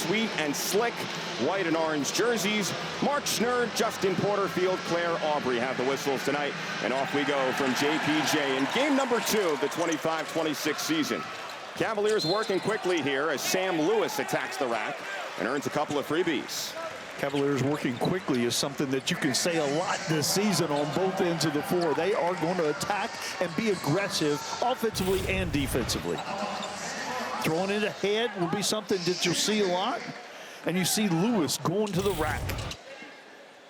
sweet and slick. White and orange jerseys. Mark Schnurr, Justin Porterfield, Claire Aubrey have the whistles tonight. And off we go from JPJ in game number 2 of the 25-26 season. Cavaliers working quickly here as Sam Lewis attacks the rack and earns a couple of freebies. Cavaliers working quickly is something that you can say a lot this season on both ends of the floor. They are going to attack and be aggressive offensively and defensively. Throwing it ahead will be something that you'll see a lot. And you see Lewis going to the rack.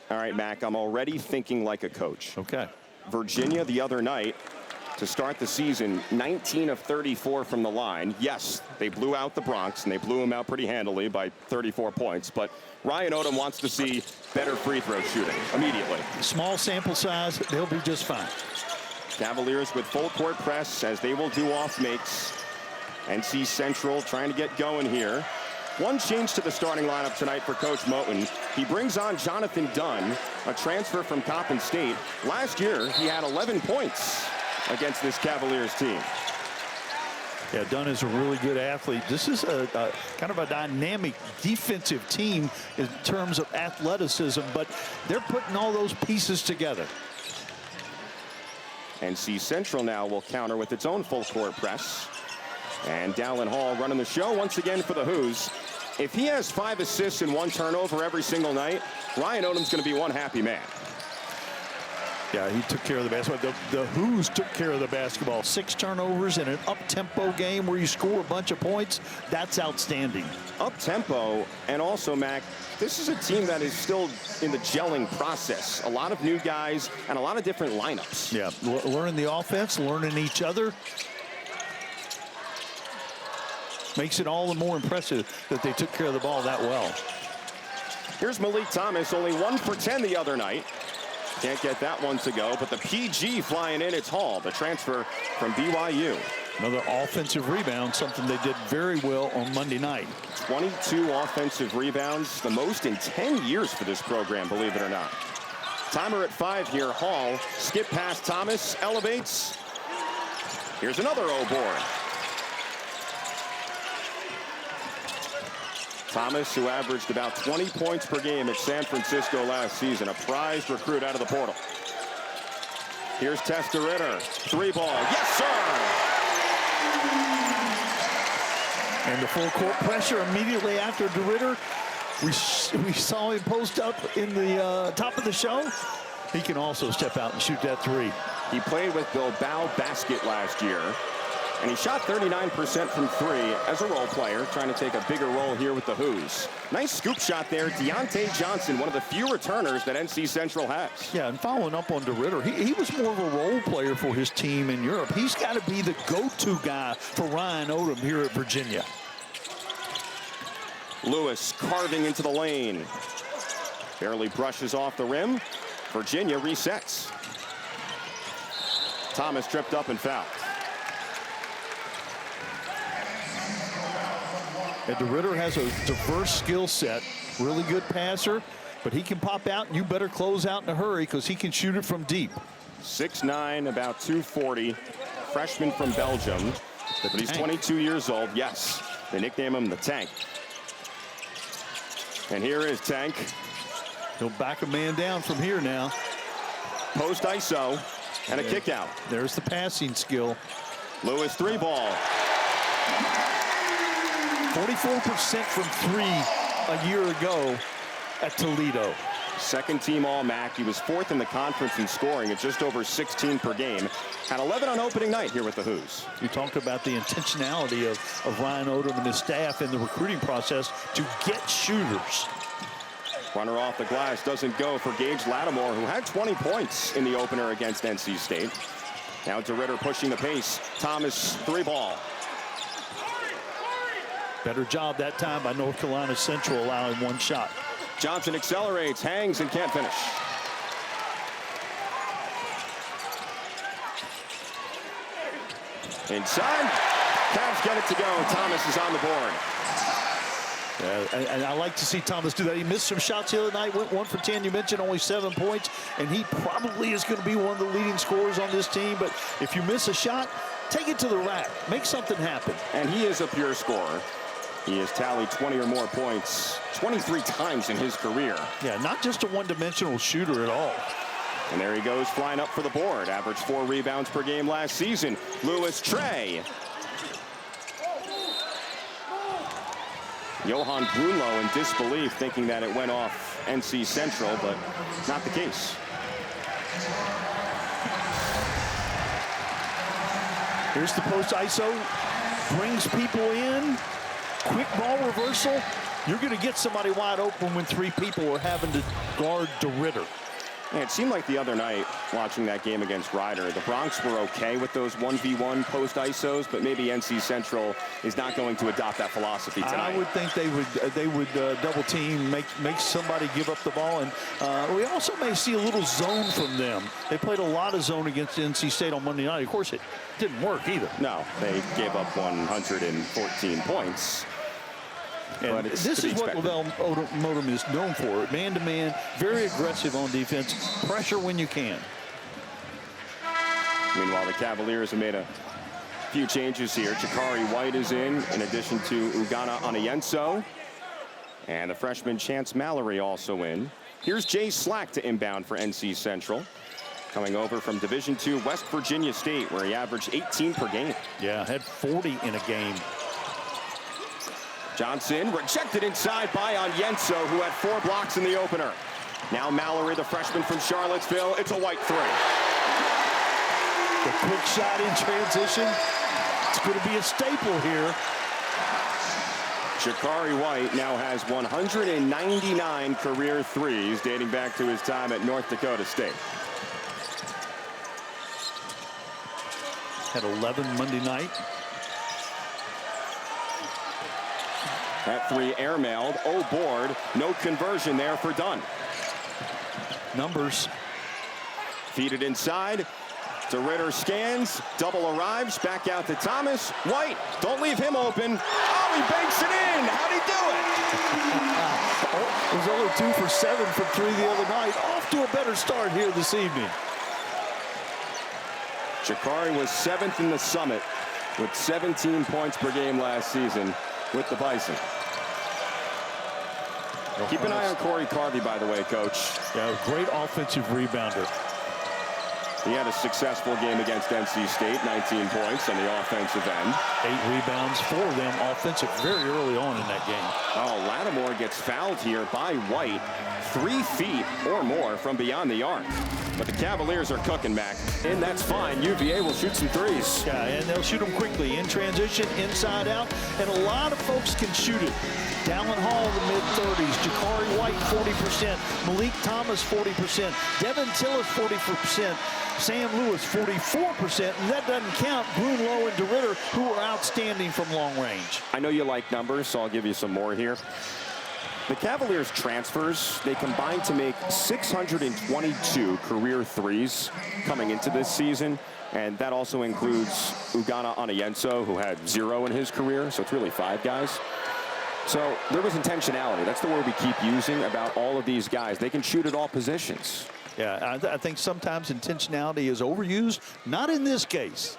All right, Mac, I'm already thinking like a coach. Okay. Virginia the other night to start the season, 19 of 34 from the line. Yes, they blew out the Bronx, and they blew them out pretty handily by 34 points. But Ryan Odom wants to see better free throw shooting immediately. Small sample size, they'll be just fine. Cavaliers with full court press as they will do off makes. NC Central trying to get going here. One change to the starting lineup tonight for Coach Moten. He brings on Jonathan Dunn, a transfer from Coppin State. Last year, he had 11 points against this Cavaliers team. Yeah, Dunn is a really good athlete. This is a kind of a dynamic defensive team in terms of athleticism, but they're putting all those pieces together. NC Central now will counter with its own full court press. And Dallin Hall running the show once again for the Who's. If he has 5 assists and 1 turnover every single night, Ryan Odom's going to be one happy man. Yeah, he took care of the basketball. The Who's took care of the basketball. 6 turnovers in an up-tempo game where you score a bunch of points. That's outstanding. Up-tempo, and also, Mac, this is a team that is still in the gelling process. A lot of new guys and a lot of different lineups. Yeah, learning the offense, learning each other. Makes it all the more impressive that they took care of the ball that well. Here's Malik Thomas, only 1 for 10 the other night. Can't get that one to go, but the PG flying in, it's Hall, the transfer from BYU. Another offensive rebound, something they did very well on Monday night. 22 offensive rebounds, the most in 10 years for this program, believe it or not. Timer at 5 here. Hall, skip past Thomas, elevates. Here's another O-board. Thomas, who averaged about 20 points per game at San Francisco last season, a prized recruit out of the portal. Here's Thijs De Ridder, 3-ball, yes sir! And the full court pressure immediately after De Ridder. We saw him post up in the top of the show. He can also step out and shoot that 3. He played with Bilbao Basket last year. And he shot 39% from 3 as a role player, trying to take a bigger role here with the Who's. Nice scoop shot there. Deontay Johnson, one of the few returners that NC Central has. Yeah, and following up on De Ridder, he was more of a role player for his team in Europe. He's got to be the go-to guy for Ryan Odom here at Virginia. Lewis carving into the lane. Barely brushes off the rim. Virginia resets. Thomas tripped up and fouled. And De Ridder has a diverse skill set, really good passer, but he can pop out, and you better close out in a hurry because he can shoot it from deep. 6'9", about 240, freshman from Belgium, but he's 22 years old. Yes, they nickname him the Tank. And here is Tank. He'll back a man down from here now. Post ISO and a kick out. There's the passing skill. Lewis 3-ball. 44% from 3 a year ago at Toledo. Second team All-MAC. He was 4th in the conference in scoring at just over 16 per game. Had 11 on opening night here with the Who's. You talked about the intentionality of Ryan Odom and his staff in the recruiting process to get shooters. Runner off the glass doesn't go for Gage Lattimore, who had 20 points in the opener against NC State. Now De Ridder pushing the pace. Thomas 3-ball. Better job that time by North Carolina Central, allowing 1 shot. Johnson accelerates, hangs, and can't finish. Inside. Cavs get it to go. Thomas is on the board. Yeah, and I like to see Thomas do that. He missed some shots the other night, went 1 for 10. You mentioned only 7 points, and he probably is going to be one of the leading scorers on this team. But if you miss a shot, take it to the rack. Make something happen. And he is a pure scorer. He has tallied 20 or more points 23 times in his career. Yeah, not just a one-dimensional shooter at all. And there he goes, flying up for the board. Averaged 4 rebounds per game last season. Lewis Trey. Johann Gunloh in disbelief, thinking that it went off NC Central, but not the case. Here's the post ISO. Brings people in. Quick ball reversal. You're going to get somebody wide open when 3 people are having to guard De Ridder. Yeah, it seemed like the other night, watching that game against Ryder, the Bronx were okay with those 1v1 post ISOs, but maybe NC Central is not going to adopt that philosophy tonight. I would think they would double team, make somebody give up the ball, and we also may see a little zone from them. They played a lot of zone against NC State on Monday night. Of course, it didn't work either. No, they gave up 114 points. And this is what Lavelle Modem is known for. Man-to-man, very aggressive on defense, pressure when you can. Meanwhile, the Cavaliers have made a few changes here. Jakari White is in addition to Ugonna Oniyenso. And the freshman Chance Mallory also in. Here's Jay Slack to inbound for NC Central. Coming over from Division II West Virginia State, where he averaged 18 per game. Yeah, had 40 in a game. Johnson rejected inside by Oniyenso, who had 4 blocks in the opener. Now Mallory, the freshman from Charlottesville. It's a White 3. The quick shot in transition. It's going to be a staple here. Jakari White now has 199 career threes, dating back to his time at North Dakota State. Had 11 Monday night. That 3 airmailed. Oh, board. No conversion there for Dunn. Numbers. Feed it inside. De Ridder scans. Double arrives. Back out to Thomas. White. Don't leave him open. Oh, he banks it in. How'd he do it? It was only 2 for 7 from 3 the other night. Off to a better start here this evening. Jakari was 7th in the Summit with 17 points per game last season with the Bison. Keep an eye on Corey Carvey, by the way, Coach. Yeah, great offensive rebounder. He had a successful game against NC State, 19 points on the offensive end. 8 rebounds, 4 of them offensive very early on in that game. Oh, Lattimore gets fouled here by White, 3 feet or more from beyond the arc. But the Cavaliers are cooking, Mac. And that's fine. UVA will shoot some threes. Yeah, and they'll shoot them quickly. In transition, inside out. And a lot of folks can shoot it. Dallin Hall in the mid-30s. Jakari White, 40%. Malik Thomas, 40%. Devin Tillis, 40%. Sam Lewis, 44%. And that doesn't count Gunloh and De Ridder, who are outstanding from long range. I know you like numbers, so I'll give you some more here. The Cavaliers transfers, they combined to make 622 career threes coming into this season. And that also includes Ugonna Oniyenso, who had 0 in his career. So it's really 5 guys. So there was intentionality. That's the word we keep using about all of these guys. They can shoot at all positions. Yeah, I think sometimes intentionality is overused. Not in this case.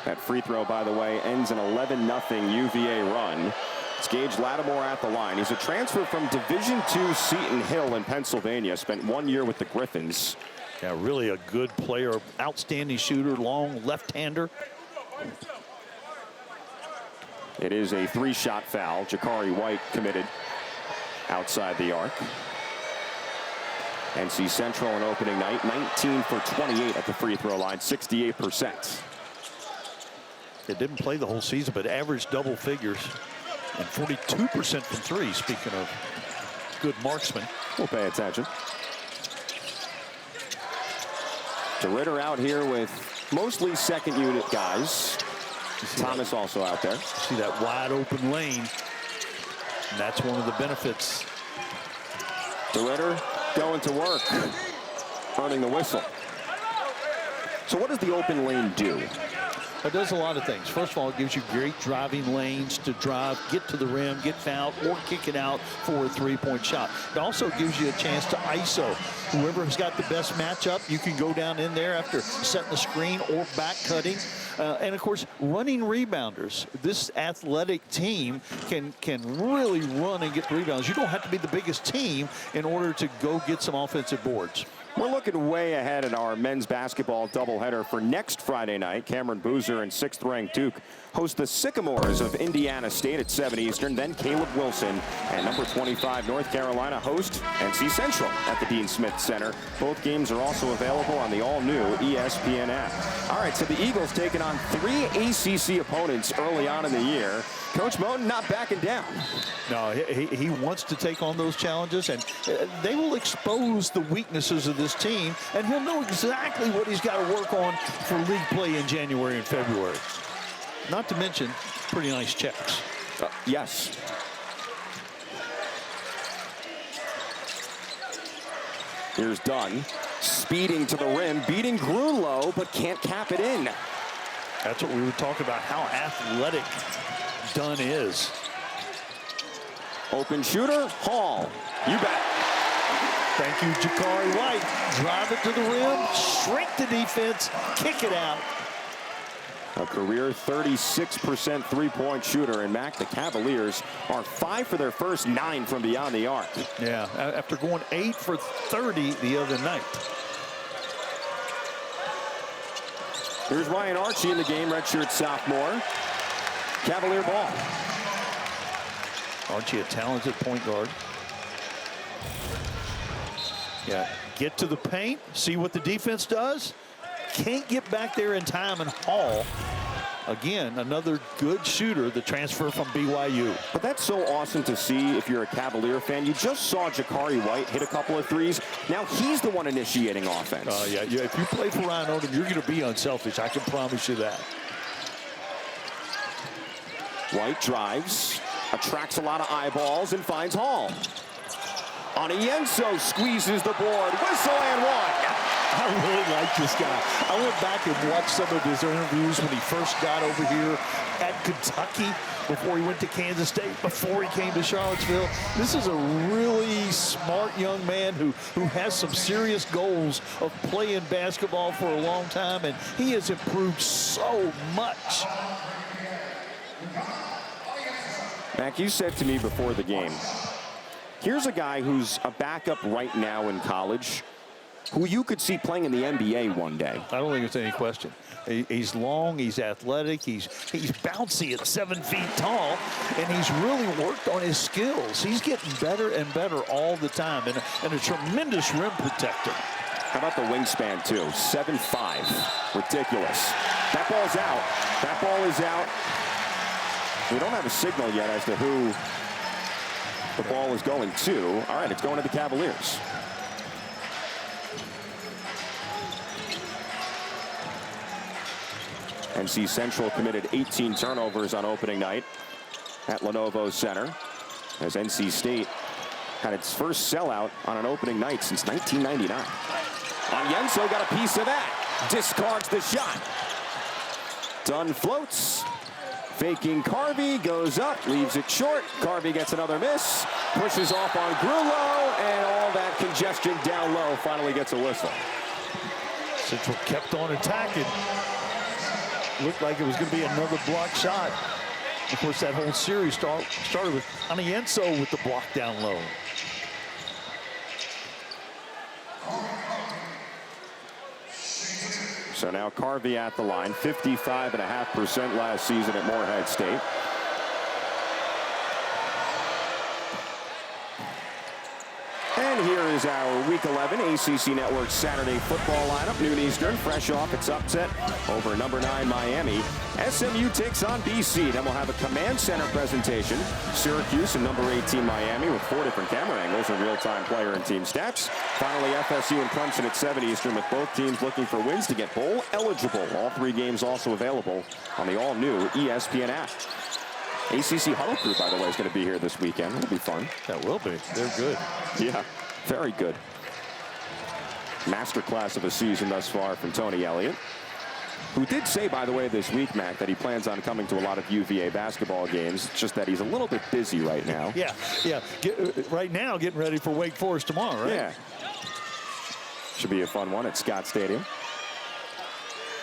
That free throw, by the way, ends an 11-0 UVA run. It's Gage Lattimore at the line. He's a transfer from Division II Seton Hill in Pennsylvania. Spent 1 year with the Griffins. Yeah, really a good player, outstanding shooter, long left-hander. It is a 3-shot foul. Jakari White committed outside the arc. NC Central on opening night, 19 for 28 at the free throw line, 68%. They didn't play the whole season, but averaged double figures. And 42% from 3, speaking of good marksmen. We'll pay attention. De Ridder out here with mostly second unit guys. Thomas also out there. See that wide open lane. And that's one of the benefits. De Ridder going to work, earning the whistle. So what does the open lane do? It does a lot of things. First of all, it gives you great driving lanes to drive, get to the rim, get fouled, or kick it out for a three-point shot. It also gives you a chance to ISO. Whoever has got the best matchup, you can go down in there after setting the screen or back cutting. And of course, running rebounders. This athletic team can really run and get rebounds. You don't have to be the biggest team in order to go get some offensive boards. We're looking way ahead at our men's basketball doubleheader for next Friday night. Cameron Boozer and 6th-ranked Duke host the Sycamores of Indiana State at 7 Eastern. Then Caleb Wilson and number 25 North Carolina host NC Central at the Dean Smith Center. Both games are also available on the all-new ESPN app. All right, so the Eagles taking on 3 ACC opponents early on in the year. Coach Moten not backing down. No, he wants to take on those challenges, and they will expose the weaknesses of this team, and he'll know exactly what he's got to work on for league play in January and February. Not to mention, pretty nice checks. Yes. Here's Dunn, speeding to the rim, beating Gunloh, but can't cap it in. That's what we were talking about, how athletic Dunn is. Open shooter, Hall. You bet. Thank you, Jakari White. Drive it to the rim, shrink the defense, kick it out. A career 36% three-point shooter. And Mac, the Cavaliers are 5 for their first 9 from beyond the arc. Yeah, after going 8 for 30 the other night. Here's Ryan Archie in the game, redshirt sophomore. Cavalier ball. Archie, a talented point guard. Yeah, get to the paint, see what the defense does. Can't get back there in time, and Hall, again, another good shooter, the transfer from BYU. But that's so awesome to see if you're a Cavalier fan. You just saw Jakari White hit a couple of threes. Now he's the one initiating offense. Yeah, if you play for Ryan Odom, you're going to be unselfish. I can promise you that. White drives, attracts a lot of eyeballs, and finds Hall. Onienso squeezes the board. Whistle and one. I really like this guy. I went back and watched some of his interviews when he first got over here at Kentucky, before he went to Kansas State, before he came to Charlottesville. This is a really smart young man who has some serious goals of playing basketball for a long time, and he has improved so much. Mac, you said to me before the game, here's a guy who's a backup right now in college, who you could see playing in the NBA one day. I don't think it's any question. He's long, he's athletic, he's bouncy at 7 feet tall, and he's really worked on his skills. He's getting better and better all the time, and a tremendous rim protector. How about the wingspan, too? 7'5". Ridiculous. That ball's out. That ball is out. We don't have a signal yet as to who the ball is going to. All right, it's going to the Cavaliers. NC Central committed 18 turnovers on opening night at Lenovo Center, as NC State had its first sellout on an opening night since 1999. Onienso got a piece of that. Discards the shot. Dunn floats. Faking Carvey, goes up, leaves it short. Carvey gets another miss. Pushes off on Gunloh, and all that congestion down low finally gets a whistle. Central kept on attacking. Looked like it was going to be another block shot. Of course, that whole series started with Onienso with the block down low. So now Carvey at the line, 55.5% last season at Morehead State. And here is our Week 11 ACC Network Saturday football lineup. Noon Eastern, fresh off its upset over number 9 Miami. SMU takes on BC. Then we'll have a command center presentation. Syracuse and number 18 Miami with 4 different camera angles and real-time player and team stats. Finally, FSU and Clemson at 7 Eastern, with both teams looking for wins to get bowl eligible. All 3 games also available on the all-new ESPN app. ACC Huddle Crew, by the way, is going to be here this weekend. It'll be fun. That will be. They're good. Yeah, very good. Masterclass of a season thus far from Tony Elliott. who did say, by the way, this week, Mac, that he plans on coming to a lot of UVA basketball games. It's just that he's a little bit busy right now. Yeah. Right now, getting ready for Wake Forest tomorrow, right? Yeah. Should be a fun one at Scott Stadium.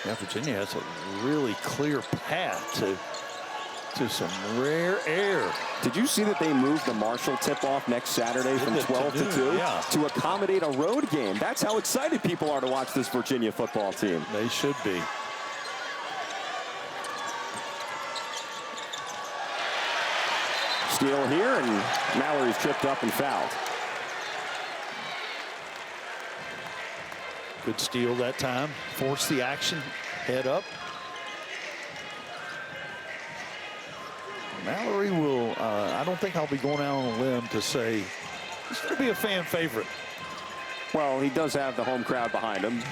Yeah, Virginia has a really clear path to some rare air. Did you see that they moved the Marshall tip-off next Saturday from 12 to 2 to accommodate a road game? That's how excited people are to watch this Virginia football team. They should be. Steal here, and Mallory's tripped up and fouled. Good steal that time. Force the action. Head up. Mallory will, I don't think I'll be going out on a limb to say he's going to be a fan favorite. Well, he does have the home crowd behind him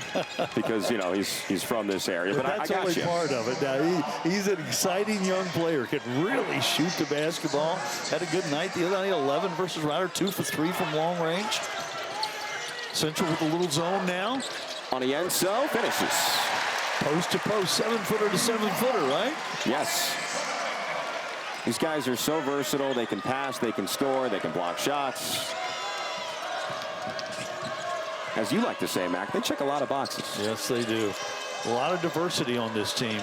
because, you know, he's from this area. But that's I got only you. part of it. Now, he's an exciting young player. Can really shoot the basketball. Had a good night the other night. 11 versus Ryder. 2 for 3 from long range. Central with a little zone now. Unselfish finishes. Post to post. 7-footer to 7-footer, right? Yes. These guys are so versatile. They can pass, they can score, they can block shots. As you like to say, Mac, they check a lot of boxes. Yes, they do. A lot of diversity on this team.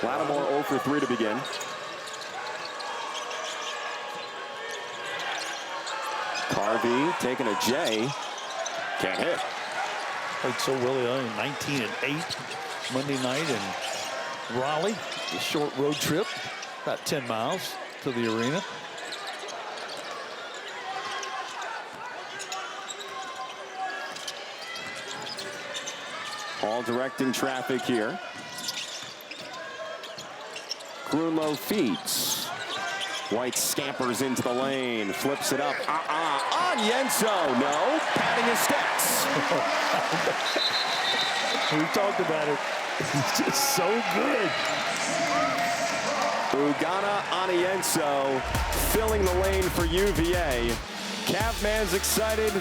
Lattimore 0 for 3 to begin. Carvey taking a J. Can't hit. Played so well, 19-8 Monday night in Raleigh. A short road trip, about 10 miles to the arena. All directing traffic here. Gunloh feeds. White scampers into the lane, flips it up. On Yenso, no, padding his steps. We talked about it. He's just so good. Ugonna Anienso filling the lane for UVA. Cavman's excited.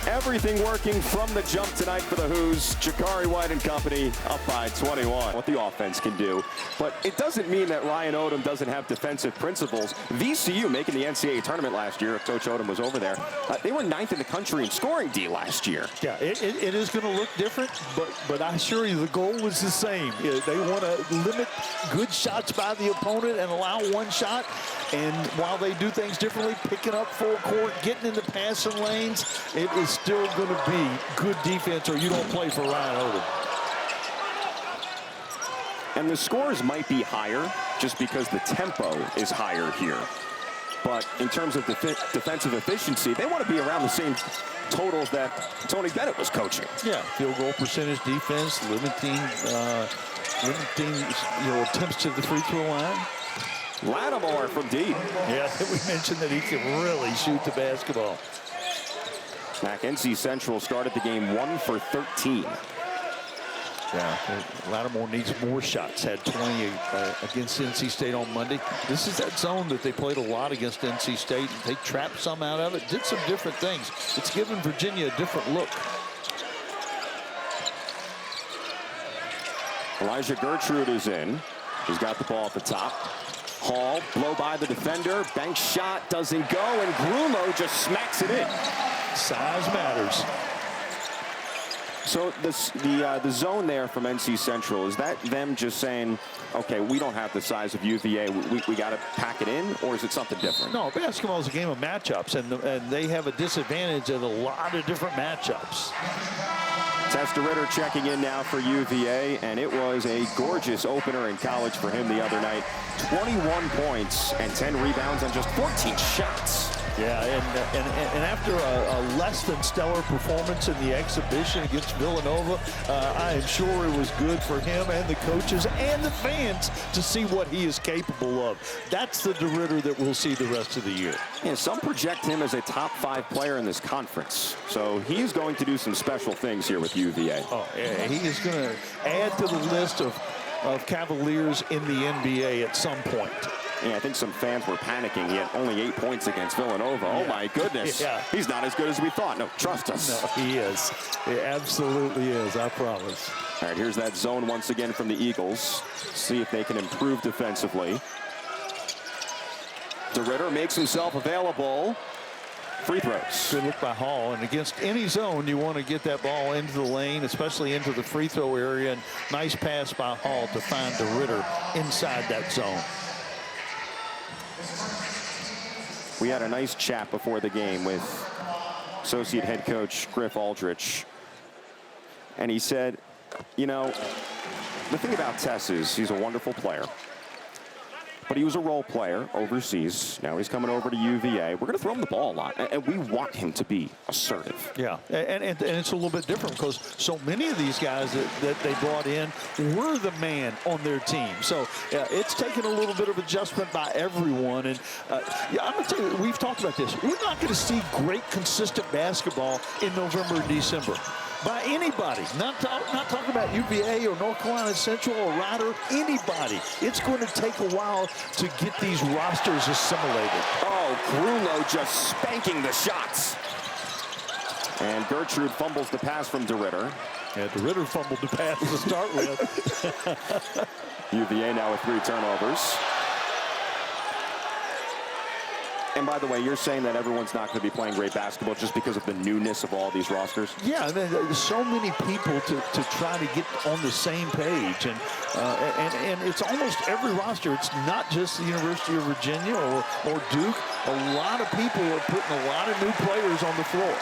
Everything working from the jump tonight for the Hoos. Jakari White and company up by 21. What the offense can do. But it doesn't mean that Ryan Odom doesn't have defensive principles. VCU making the NCAA tournament last year. Coach Odom was over there. They were 9th in the country in scoring D last year. Yeah, it is going to look different, but I assure you the goal was the same. They want to limit good shots by the opponent and allow one shot. And while they do things differently, picking up full court, getting into passing lanes, it is still going to be good defense or you don't play for Ryan Odom. And the scores might be higher just because the tempo is higher here. But in terms of defensive efficiency, they want to be around the same totals that Tony Bennett was coaching. Yeah, field goal percentage, defense, limiting attempts to the free throw line. Lattimore from deep. Yeah, we mentioned that he can really shoot the basketball. Mac, NC Central started the game 1 for 13. Yeah, Lattimore needs more shots. Had 20 against NC State on Monday. This is that zone that they played a lot against NC State. They trapped some out of it, did some different things. It's given Virginia a different look. Elijah Gertrude is in. He's got the ball at the top. Hall, blow by the defender. Bank shot doesn't go, and Gunloh just smacks it in. Size matters. So the zone there from NC Central, is that them just saying, okay, we don't have the size of UVA, we got to pack it in, or is it something different? No, basketball is a game of matchups, and they have a disadvantage at a lot of different matchups. Thijs De Ridder checking in now for UVA, and it was a gorgeous opener in college for him the other night. 21 points and 10 rebounds on just 14 shots. Yeah, and after a less than stellar performance in the exhibition against Villanova, I am sure it was good for him and the coaches and the fans to see what he is capable of. That's the De Ridder that we'll see the rest of the year. Yeah, some project him as a top 5 player in this conference. So he's going to do some special things here with UVA. Oh, yeah, he is going to add to the list of Cavaliers in the NBA at some point. Yeah, I think some fans were panicking. He had only 8 points against Villanova. Yeah. Oh, my goodness. Yeah. He's not as good as we thought. No, trust us. No, he is. He absolutely is, I promise. All right, here's that zone once again from the Eagles. See if they can improve defensively. De Ridder makes himself available. Free throws. Good look by Hall. And against any zone, you want to get that ball into the lane, especially into the free throw area. And nice pass by Hall to find De Ridder inside that zone. We had a nice chat before the game with associate head coach Griff Aldrich. And he said, you know, the thing about Tess is he's a wonderful player. But he was a role player overseas. Now he's coming over to UVA. We're going to throw him the ball a lot, and we want him to be assertive. Yeah, and it's a little bit different because so many of these guys that they brought in were the man on their team. So it's taken a little bit of adjustment by everyone. And yeah, I'm going to tell you, we've talked about this. We're not going to see great, consistent basketball in November and December. By anybody, not talking about UVA or North Carolina Central or Rider, anybody. It's going to take a while to get these rosters assimilated. Oh, Gunloh just spanking the shots. And Gertrude fumbles the pass from De Ridder. Yeah, De Ridder fumbled the pass to start with. UVA now with 3 turnovers. And by the way, you're saying that everyone's not going to be playing great basketball just because of the newness of all these rosters? Yeah, there's so many people to try to get on the same page. And it's almost every roster. It's not just the University of Virginia or Duke. A lot of people are putting a lot of new players on the floor.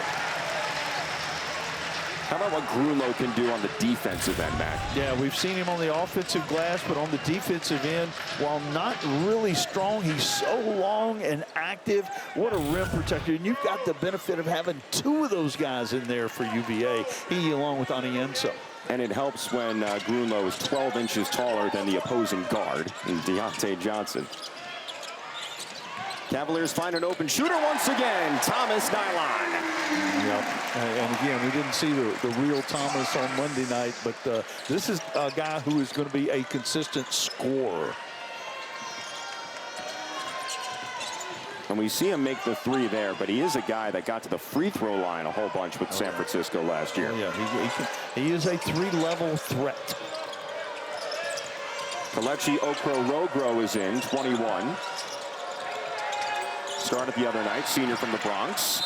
How about what Gunloh can do on the defensive end, Mac? Yeah, we've seen him on the offensive glass, but on the defensive end, while not really strong, he's so long and active. What a rim protector. And you've got the benefit of having 2 of those guys in there for UVA, he along with Anienso. And it helps when Gunloh is 12 inches taller than the opposing guard, Deontay Johnson. Cavaliers find an open shooter once again, Thomas Nylon. Yep. And again, we didn't see the real Thomas on Monday night, but this is a guy who is going to be a consistent scorer. And we see him make the 3 there, but he is a guy that got to the free throw line a whole bunch with San Francisco last year. Oh, yeah, he is a 3-level threat. Kelechi Okoro-Rogro is in, 21. Started the other night, senior from the Bronx.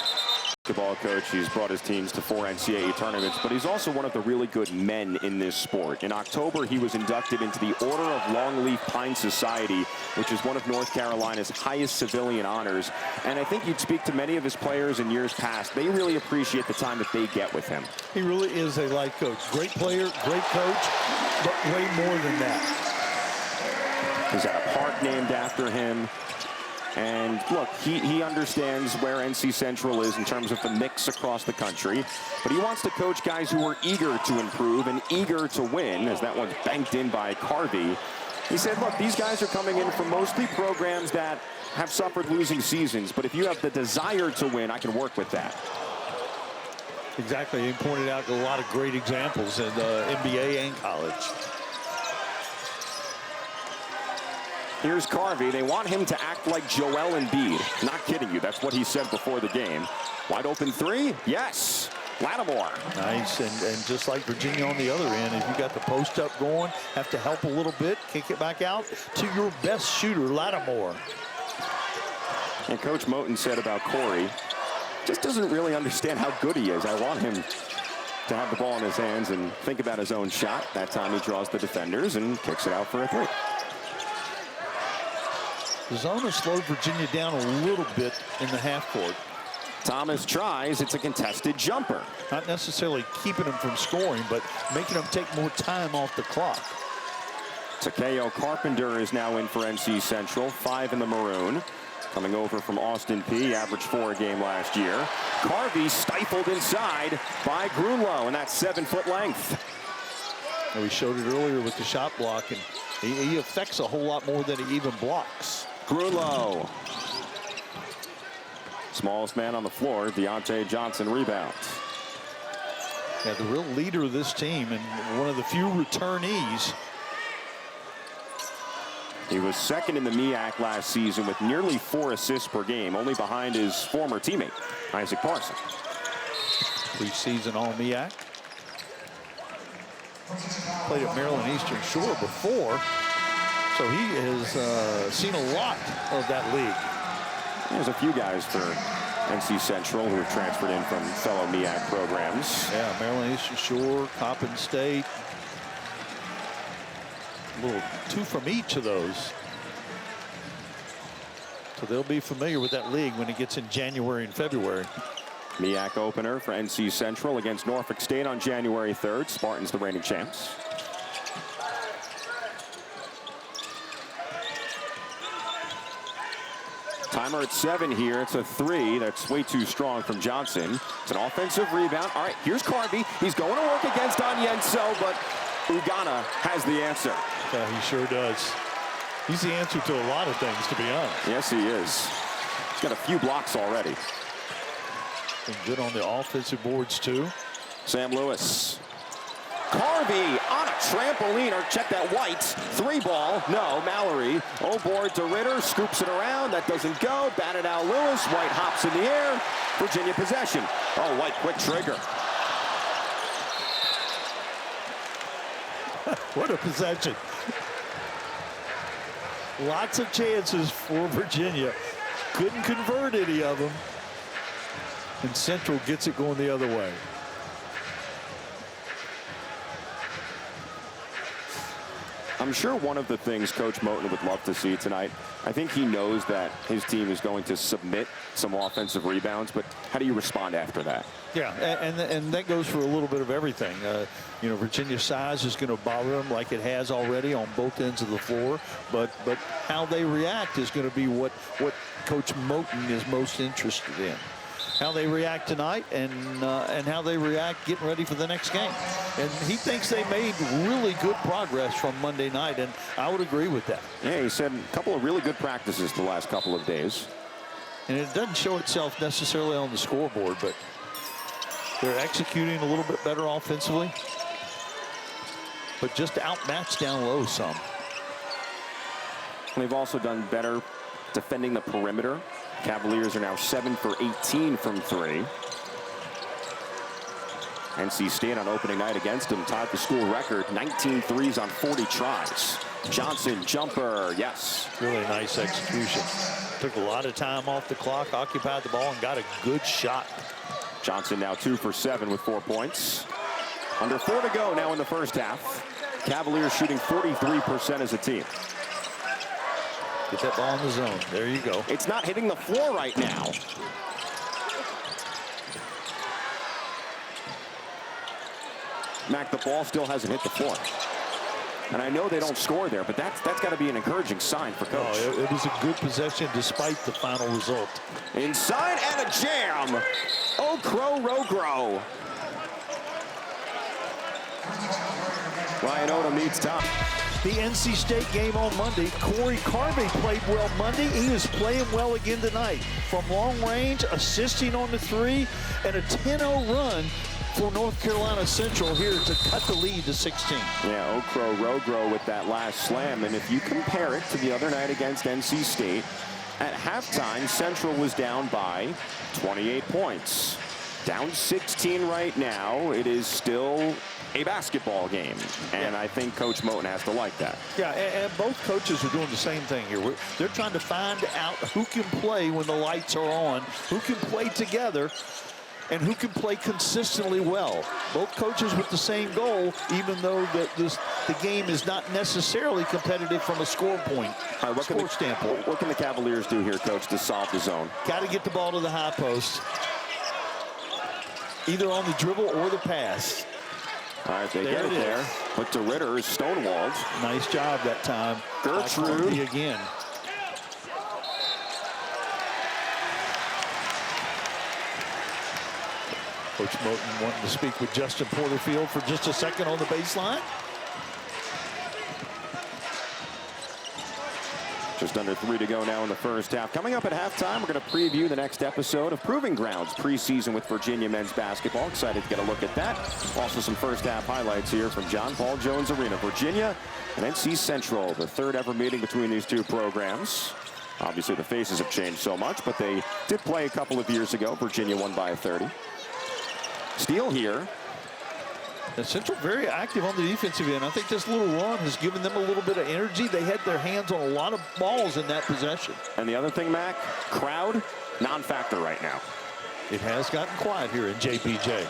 Basketball coach, he's brought his teams to 4 NCAA tournaments, but he's also one of the really good men in this sport. In October, he was inducted into the Order of Longleaf Pine Society, which is one of North Carolina's highest civilian honors. And I think you'd speak to many of his players in years past. They really appreciate the time that they get with him. He really is a life coach. Great player, great coach, but way more than that. He's got a park named after him. And look, he understands where NC Central is in terms of the mix across the country. But he wants to coach guys who are eager to improve and eager to win, as that one's banked in by Carvey. He said, look, these guys are coming in from mostly programs that have suffered losing seasons. But if you have the desire to win, I can work with that. Exactly. He pointed out a lot of great examples in NBA and college. Here's Carvey. They want him to act like Joel Embiid. Not kidding you. That's what he said before the game. Wide open 3? Yes. Lattimore. Nice. And just like Virginia on the other end, if you got the post up going, have to help a little bit, kick it back out to your best shooter, Lattimore. And Coach Moten said about Corey, just doesn't really understand how good he is. I want him to have the ball in his hands and think about his own shot. That time he draws the defenders and kicks it out for a 3. The zone has slowed Virginia down a little bit in the half court. Thomas tries. It's a contested jumper. Not necessarily keeping him from scoring, but making him take more time off the clock. Takeo Carpenter is now in for NC Central, 5 in the maroon. Coming over from Austin Peay, averaged 4 a game last year. Carvey stifled inside by Gunloh, and that's 7-foot length. And we showed it earlier with the shot block, and he affects a whole lot more than he even blocks. Gunloh. Smallest man on the floor, Deontay Johnson rebounds. Yeah, the real leader of this team and one of the few returnees. He was second in the MEAC last season with nearly 4 assists per game, only behind his former teammate, Isaac Parson. Preseason All-MEAC. Played at Maryland Eastern Shore before, so he has seen a lot of that league. There's a few guys for NC Central who have transferred in from fellow MEAC programs. Yeah, Maryland Eastern Shore, Coppin State. A little 2 from each of those. So they'll be familiar with that league when it gets in January and February. MEAC opener for NC Central against Norfolk State on January 3rd. Spartans the reigning champs. Timer at 7 here. It's a 3. That's way too strong from Johnson. It's an offensive rebound. All right, here's Carby. He's going to work against Onyenso, but Ugana has the answer. Yeah, he sure does. He's the answer to a lot of things, to be honest. Yes, he is. He's got a few blocks already. And good on the offensive boards, too. Sam Lewis. Carby on a trampoline, or check that, White. 3-ball, no, Mallory. Oh, board to Ridder, scoops it around, that doesn't go. Batted out Lewis, White hops in the air. Virginia possession. Oh, White, quick trigger. What a possession. Lots of chances for Virginia. Couldn't convert any of them. And Central gets it going the other way. I'm sure one of the things Coach Moten would love to see tonight, I think he knows that his team is going to submit some offensive rebounds, but how do you respond after that? Yeah, and that goes for a little bit of everything. You know, Virginia's size is going to bother them like it has already on both ends of the floor, but how they react is going to be what Coach Moten is most interested in. How they react tonight and how they react getting ready for the next game. And he thinks they made really good progress from Monday night, and I would agree with that. Yeah, he said a couple of really good practices the last couple of days. And it doesn't show itself necessarily on the scoreboard, but they're executing a little bit better offensively, but just outmatched down low some. They've also done better defending the perimeter. Cavaliers are now 7 for 18 from 3. NC State on opening night against them tied the school record, 19 threes on 40 tries. Johnson, jumper, yes. Really nice execution. Took a lot of time off the clock, occupied the ball, and got a good shot. Johnson now 2 for 7 with 4 points. Under 4 to go now in the first half. Cavaliers shooting 43% as a team. Get that ball in the zone. There you go. It's not hitting the floor right now. Mac, the ball still hasn't hit the floor. And I know they don't score there, but that's got to be an encouraging sign for Coach. Oh, it was a good possession despite the final result. Inside and a jam. Oh, Rogro. Ryan Odom needs time. The NC State game on Monday, Corey Carby played well Monday. He is playing well again tonight. From long range, assisting on the 3, and a 10-0 run for North Carolina Central here to cut the lead to 16. Yeah, Rogro with that last slam. And if you compare it to the other night against NC State, at halftime, Central was down by 28 points. Down 16 right now. It is still a basketball game, and I think Coach Moten has to like that. Yeah, and both coaches are doing the same thing here. They're trying to find out who can play when the lights are on, who can play together, and who can play consistently well. Both coaches with the same goal, even though the game is not necessarily competitive from a score standpoint. What can the Cavaliers do here, Coach, to solve the zone? Got to get the ball to the high post, either on the dribble or the pass. All right, they get it there. But De Ridder is stonewalled. Nice job that time. Gertrude again. Coach Moten wanting to speak with Justin Porterfield for just a second on the baseline. Just under 3 to go now in the first half. Coming up at halftime, we're going to preview the next episode of Proving Grounds preseason with Virginia men's basketball. Excited to get a look at that. Also some first half highlights here from John Paul Jones Arena. Virginia and NC Central, the third ever meeting between these two programs. Obviously the faces have changed so much, but they did play a couple of years ago. Virginia won by 30. Steele here. And Central very active on the defensive end. I think this little run has given them a little bit of energy. They had their hands on a lot of balls in that possession. And the other thing, Mac, crowd, non-factor right now. It has gotten quiet here in JPJ.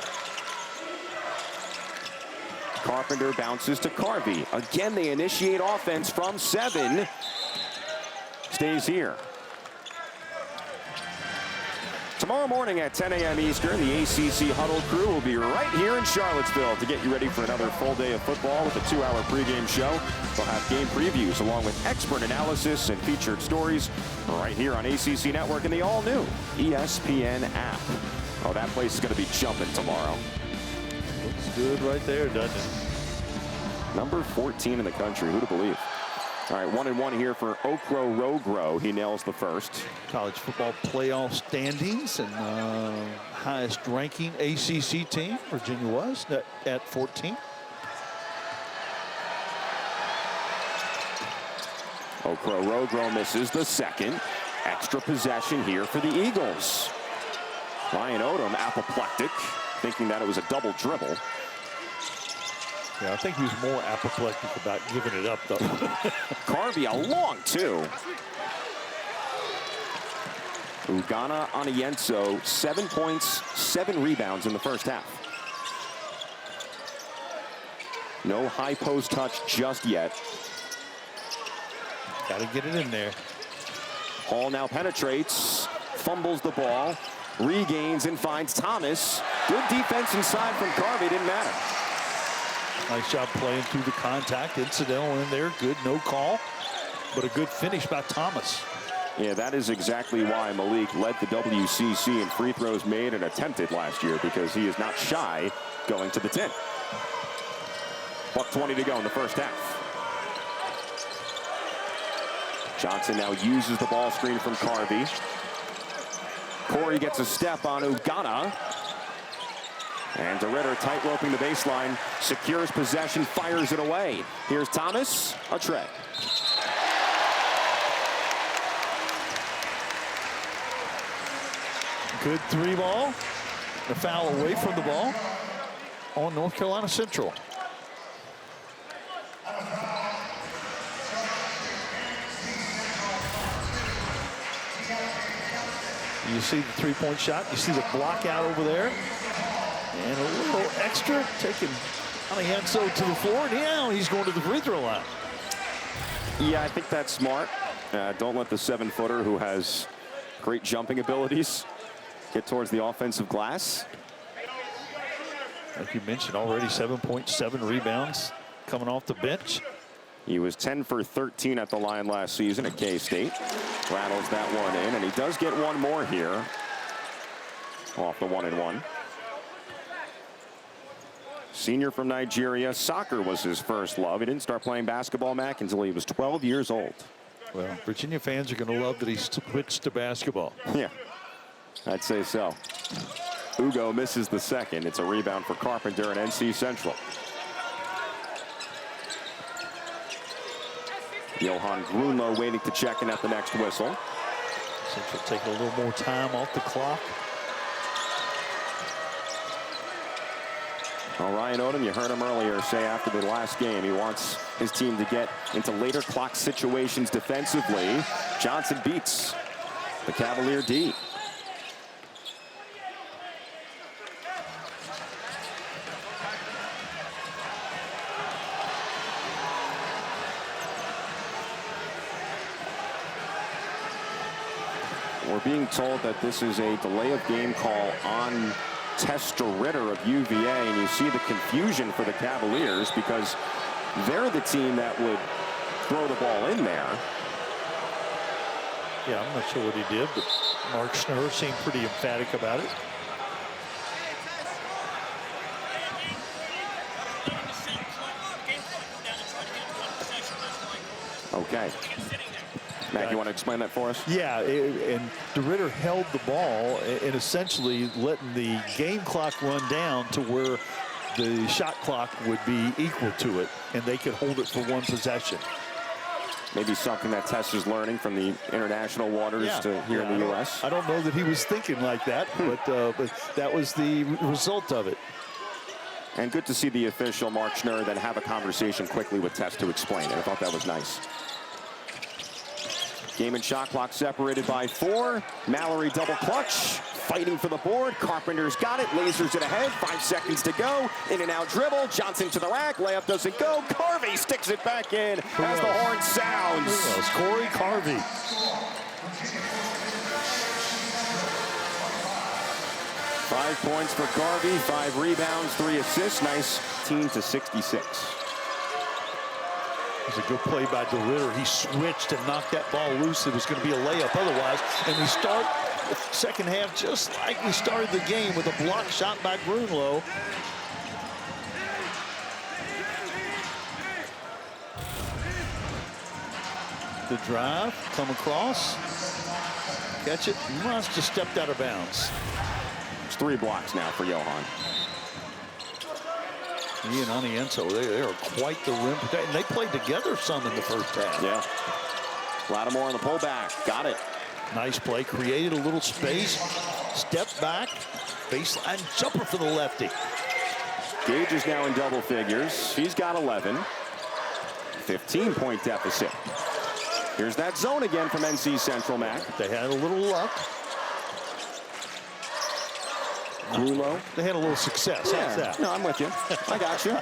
Carpenter bounces to Carvey. Again, they initiate offense from 7. Stays here. Tomorrow morning at 10 a.m. Eastern, the ACC Huddle crew will be right here in Charlottesville to get you ready for another full day of football with a 2-hour pregame show. They'll have game previews along with expert analysis and featured stories right here on ACC Network and the all-new ESPN app. Oh, that place is going to be jumping tomorrow. Looks good right there, doesn't it? Number 14 in the country. Who'd believe? All right, 1-1 here for Okro Rogro. He nails the first. College football playoff standings and highest ranking ACC team. Virginia was at 14. Okro Rogro misses the second. Extra possession here for the Eagles. Ryan Odom apoplectic, thinking that it was a double dribble. Yeah, I think he was more apoplectic about giving it up, though. Carvey, a long 2. Ugana Anienso, 7 points, 7 rebounds in the first half. No high post touch just yet. Got to get it in there. Hall now penetrates, fumbles the ball, regains and finds Thomas. Good defense inside from Carvey, didn't matter. Nice job playing through the contact. Incidental in there. Good, no call. But a good finish by Thomas. Yeah, that is exactly why Malik led the WCC in free throws made and attempted last year, because he is not shy going to the 10. $1:20 to go in the first half. Johnson now uses the ball screen from Carvey. Corey gets a step on Ugana. And De Ridder tight-roping the baseline, secures possession, fires it away. Here's Thomas, a tray. Good 3-ball. A foul away from the ball on North Carolina Central. You see the 3-point shot. You see the block out over there. And a little extra, taking Anienso to the floor. And now he's going to the free throw line. Yeah, I think that's smart. Don't let the 7-footer who has great jumping abilities get towards the offensive glass. Like you mentioned already, 7.7 rebounds coming off the bench. He was 10 for 13 at the line last season at K-State. Rattles that one in, and he does get one more here off the 1-and-1. Senior from Nigeria. Soccer was his first love. He didn't start playing basketball, Mac, until he was 12 years old. Well, Virginia fans are going to love that he switched to basketball. Yeah, I'd say so. Ugo misses the second. It's a rebound for Carpenter and NC Central. Johann Gunloh waiting to check in at the next whistle. Central taking a little more time off the clock. Well, Ryan Odom, you heard him earlier say after the last game he wants his team to get into later clock situations defensively. Johnson beats the Cavalier D. We're being told that this is a delay of game call on Thijs De Ridder of UVA, and you see the confusion for the Cavaliers because they're the team that would throw the ball in there. Yeah, I'm not sure what he did, but Mark Schnurr seemed pretty emphatic about it. Okay. Mac, you want to explain that for us? Yeah, and De Ridder held the ball and essentially letting the game clock run down to where the shot clock would be equal to it, and they could hold it for one possession. Maybe something that Tess is learning from the international waters to here in the U.S. I don't know that he was thinking like that, but that was the result of it. And good to see the official, Mark Schnurr, then have a conversation quickly with Tess to explain it. I thought that was nice. Game and shot clock separated by 4. Mallory double clutch, fighting for the board. Carpenter's got it, lasers it ahead. 5 seconds to go. In and out dribble. Johnson to the rack. Layup doesn't go. Carvey sticks it back in as the horn sounds. Corey Carvey. Five points for Carvey, 5 rebounds, 3 assists. Nice team to 66. It was a good play by De Ridder. He switched and knocked that ball loose. It was going to be a layup otherwise. And we start the second half just like we started the game with a block shot by Gunloh. The drive, come across, catch it. Must just stepped out of bounds. It's 3 blocks now for Johann. He and Anienzo, they are quite the rim protector. And they played together some in the first half. Yeah. Lattimore on the pullback. Got it. Nice play. Created a little space. Step back. Baseline jumper for the lefty. Gage is now in double figures. He's got 11. 15-point deficit. Here's that zone again from NC Central, Mac. They had a little luck. Gunloh. They had a little success. How's that? No, I'm with you. I got you.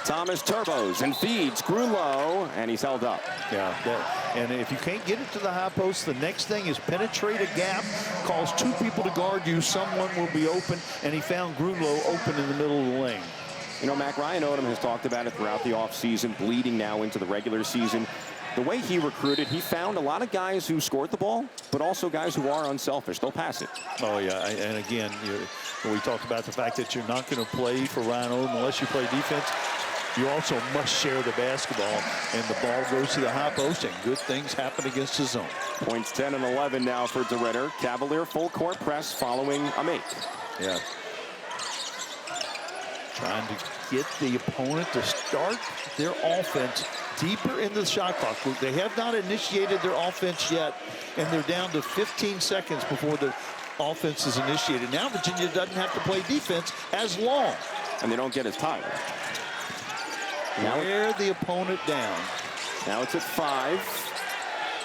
Thomas turbos and feeds Gunloh, and he's held up. Yeah, and if you can't get it to the high post, the next thing is penetrate a gap, cause 2 people to guard you, someone will be open, and he found Gunloh open in the middle of the lane. You know, Mac, Ryan Odom has talked about it throughout the offseason, bleeding now into the regular season. The way he recruited, he found a lot of guys who scored the ball, but also guys who are unselfish. They'll pass it. Oh, yeah. And again, when we talked about the fact that you're not going to play for Ryan Odom unless you play defense, you also must share the basketball, and the ball goes to the high post, and good things happen against the zone. Points 10 and 11 now for De Ridder. Cavalier full court press following a make. Yeah. Trying to get the opponent to start their offense deeper in the shot clock. They have not initiated their offense yet, and they're down to 15 seconds before the offense is initiated. Now Virginia doesn't have to play defense as long. And they don't get as tired. Wear the opponent down. Now it's at 5.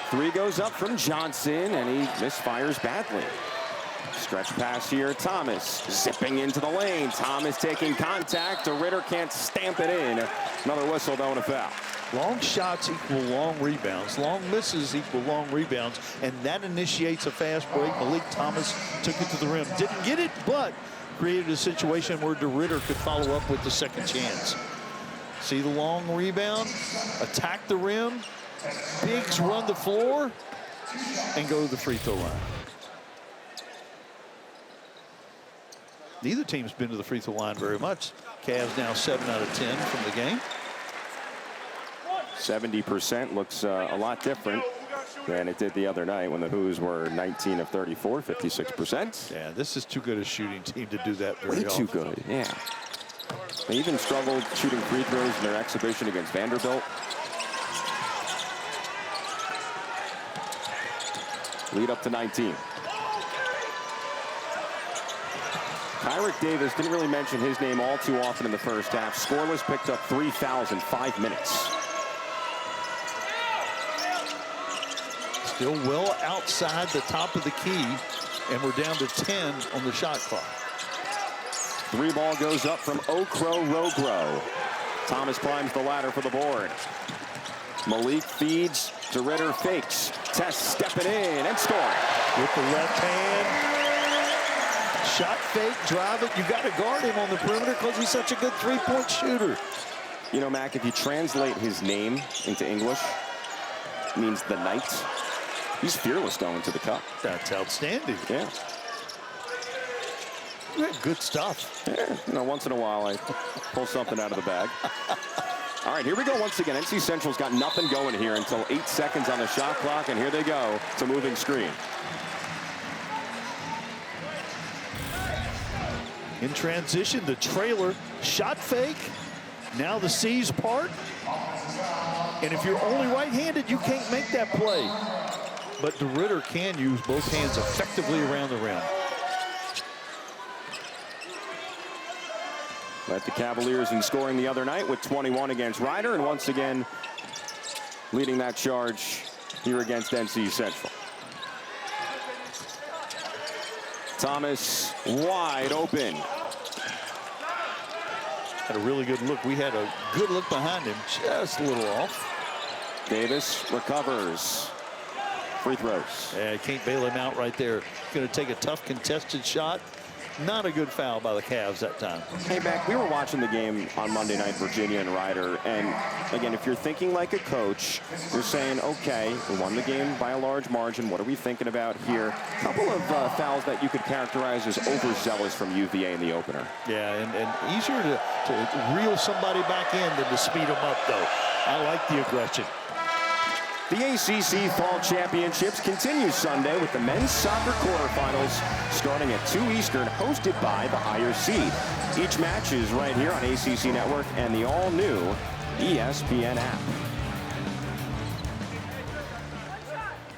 3 goes up from Johnson, and he misfires badly. Stretch pass here, Thomas zipping into the lane. Thomas taking contact. De Ridder can't stamp it in. Another whistle, though, and a foul. Long shots equal long rebounds. Long misses equal long rebounds. And that initiates a fast break. Malik Thomas took it to the rim. Didn't get it, but created a situation where De Ridder could follow up with the second chance. See the long rebound, attack the rim. Biggs run the floor and go to the free throw line. Neither team's been to the free throw line very much. Cavs now 7 out of 10 from the game. 70% looks a lot different than it did the other night when the Who's were 19 of 34, 56%. Yeah, this is too good a shooting team to do that very Way often. too good, yeah. They even struggled shooting free throws in their exhibition against Vanderbilt. Lead up to 19. Kyrick Davis didn't really mention his name all too often in the first half. Scoreless, picked up 3 fouls in 5 minutes. Still well outside the top of the key, and we're down to 10 on the shot clock. 3 ball goes up from Okro Rogro. Thomas climbs the ladder for the board. Malik feeds. De Ridder fakes. Tess stepping in and scoring. With the left hand. Shot fake, drive it. You got to guard him on the perimeter because he's such a good three-point shooter. You know, Mac, if you translate his name into English, it means the Knight. He's fearless going to the cup. That's outstanding. Yeah. Good stuff. Yeah. You know, once in a while I pull something out of the bag. All right, here we go once again. NC Central's got nothing going here until 8 seconds on the shot clock, and here they go. It's a moving screen. In transition, the trailer, shot fake. Now the C's part. And if you're only right-handed, you can't make that play. But De Ridder can use both hands effectively around the rim. Led the Cavaliers in scoring the other night with 21 against Rider, and once again leading that charge here against NC Central. Thomas wide open. Had a really good look. We had a good look behind him, just a little off. Davis recovers. Free throws. Yeah, can't bail him out right there. Going to take a tough contested shot. Not a good foul by the Cavs that time. Hey, Mac, we were watching the game on Monday night, Virginia and Rider. And again, if you're thinking like a coach, you're saying, okay, we won the game by a large margin. What are we thinking about here? A couple of fouls that you could characterize as overzealous from UVA in the opener. Yeah, and easier to reel somebody back in than to speed them up, though. I like the aggression. The ACC Fall Championships continue Sunday with the men's soccer quarterfinals starting at 2 Eastern, hosted by the higher seed. Each match is right here on ACC Network and the all-new ESPN app.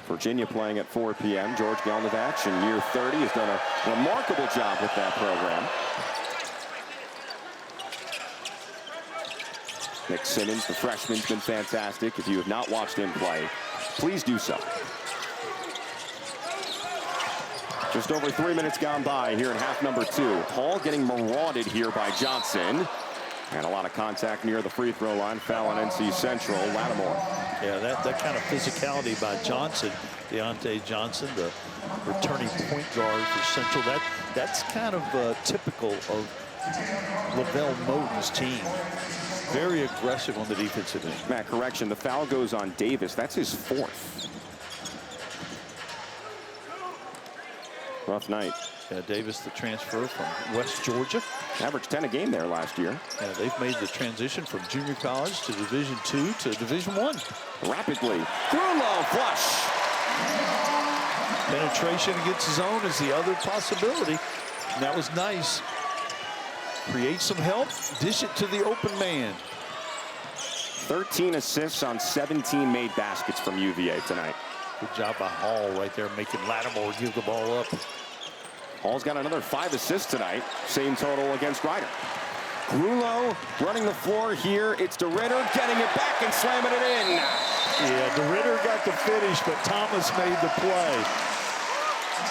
Virginia playing at 4 p.m. George Gelnovich in year 30 has done a remarkable job with that program. Nick Simmons, the freshman's been fantastic. If you have not watched him play, please do so. Just over 3 minutes gone by here in half number 2. Hall getting marauded here by Johnson. And a lot of contact near the free throw line. Foul on NC Central, Lattimore. Yeah, that kind of physicality by Johnson, Deontay Johnson, the returning point guard for Central. That's kind of typical of Lavelle Moton's team. Very aggressive on the defensive end. Matt, correction, the foul goes on Davis. That's his 4th. Rough night. Yeah, Davis, the transfer from West Georgia. Averaged 10 a game there last year. Yeah, they've made the transition from junior college to Division II to Division I. Rapidly. Gunloh flush. Penetration against his own is the other possibility. And that was nice. Create some help, dish it to the open man. 13 assists on 17 made baskets from UVA tonight. Good job by Hall right there, making Lattimore give the ball up. Hall's got another 5 assists tonight. Same total against Rider. Gunloh running the floor here. It's De Ridder getting it back and slamming it in. Yeah, De Ridder got the finish, but Thomas made the play.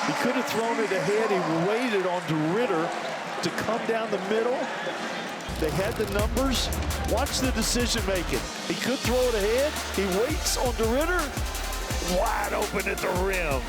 He could have thrown it ahead. He waited on De Ridder to come down the middle. They had the numbers. Watch the decision making. He could throw it ahead. He waits on De Ridder. Wide open at the rim.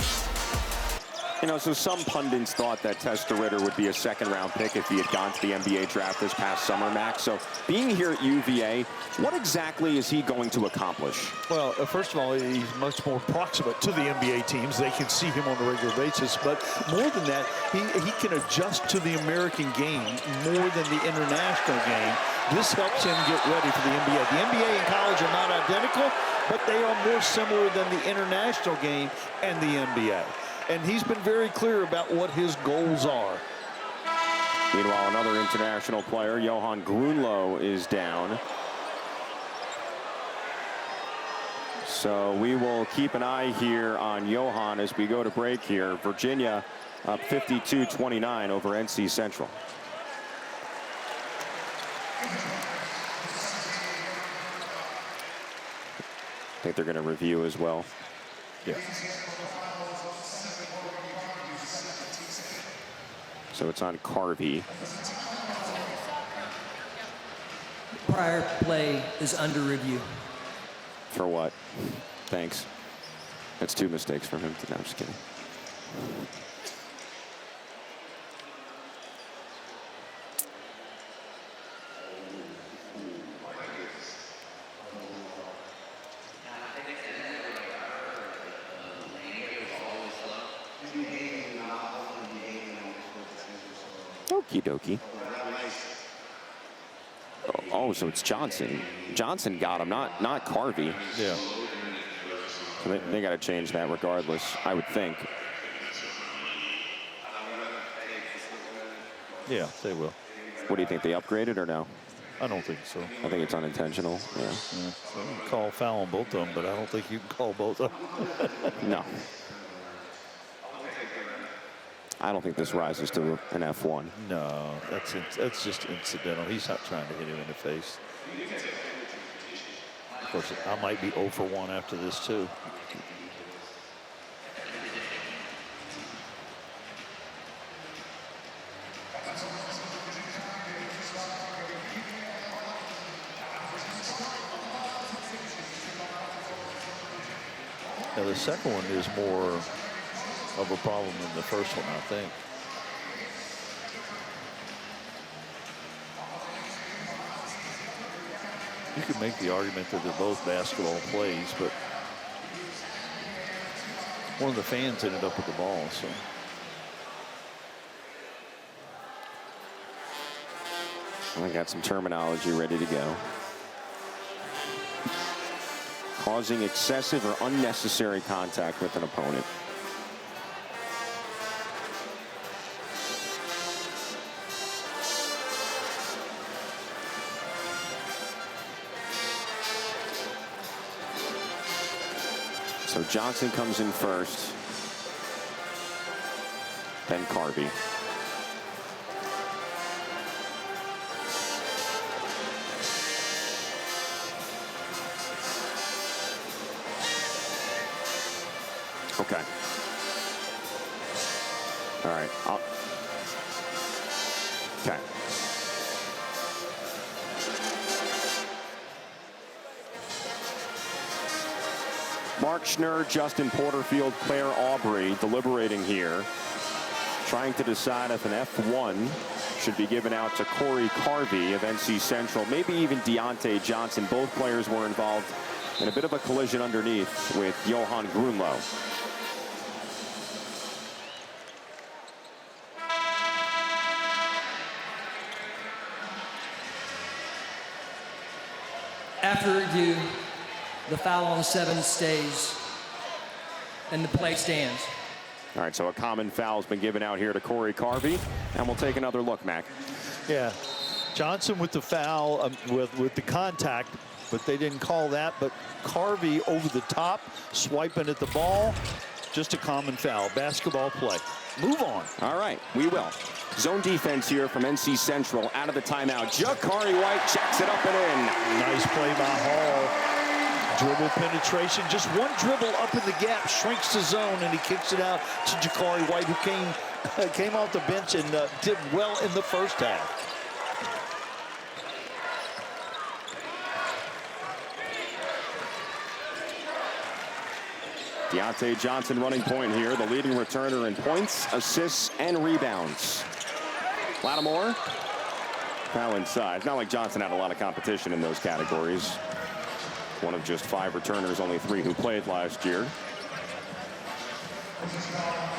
You know, so some pundits thought that Tess De Ridder would be a second-round pick if he had gone to the NBA draft this past summer, Max. So being here at UVA, what exactly is he going to accomplish? Well, first of all, he's much more proximate to the NBA teams. They can see him on a regular basis. But more than that, he can adjust to the American game more than the international game. This helps him get ready for the NBA. The NBA and college are not identical, but they are more similar than the international game and the NBA. And he's been very clear about what his goals are. Meanwhile, another international player, Johann Gunloh, is down. So we will keep an eye here on Johann as we go to break here. Virginia up 52-29 over NC Central. I think they're going to review as well. Yeah. So it's on Carvey. Prior play is under review. For what? Thanks. That's 2 mistakes from him. No, I'm just kidding. Okie dokie. Oh, so it's Johnson. Johnson got him, not Carvey. Yeah. So they got to change that regardless, I would think. Yeah, they will. What do you think? They upgraded or no? I don't think so. I think it's unintentional. Yeah. Yeah. So you can call foul on both of them, but I don't think you can call both of them. No. I don't think this rises to an F1. No, that's just incidental. He's not trying to hit him in the face. Of course, I might be 0 for 1 after this, too. Now, the second one is more of a problem than the first one, I think. You could make the argument that they're both basketball plays, but one of the fans ended up with the ball, so. I got some terminology ready to go. Causing excessive or unnecessary contact with an opponent. So Johnson comes in first, then Carvey. Okay. All right. Okay. Mark Schnurr, Justin Porterfield, Claire Aubrey deliberating here, trying to decide if an F1 should be given out to Corey Carvey of NC Central, maybe even Deontay Johnson. Both players were involved in a bit of a collision underneath with Johann Gunloh. After review, the foul on 7 stays, and the play stands. All right, so a common foul has been given out here to Corey Carvey, and we'll take another look, Mac. Yeah, Johnson with the foul, with the contact, but they didn't call that. But Carvey over the top, swiping at the ball, just a common foul. Basketball play. Move on. All right, we will. Zone defense here from NC Central out of the timeout. Jakari White checks it up and in. Nice play by Hall. Dribble penetration, just one dribble up in the gap, shrinks the zone, and he kicks it out to Jakari White, who came off the bench and did well in the first half. Deontay Johnson running point here, the leading returner in points, assists, and rebounds. Lattimore, foul inside. It's not like Johnson had a lot of competition in those categories. One of just 5 returners, only 3 who played last year.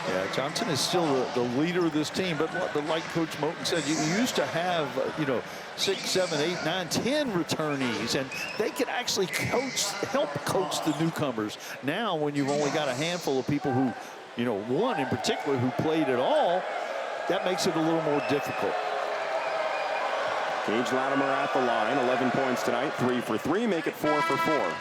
Yeah, Johnson is still the leader of this team, but like Coach Moten said, you used to have, 6, 7, 8, 9, 10 returnees, and they could actually help coach the newcomers. Now, when you've only got a handful of people who, one in particular who played at all, that makes it a little more difficult. Gage Lattimore at the line, 11 points tonight, 3 for 3, make it 4 for 4.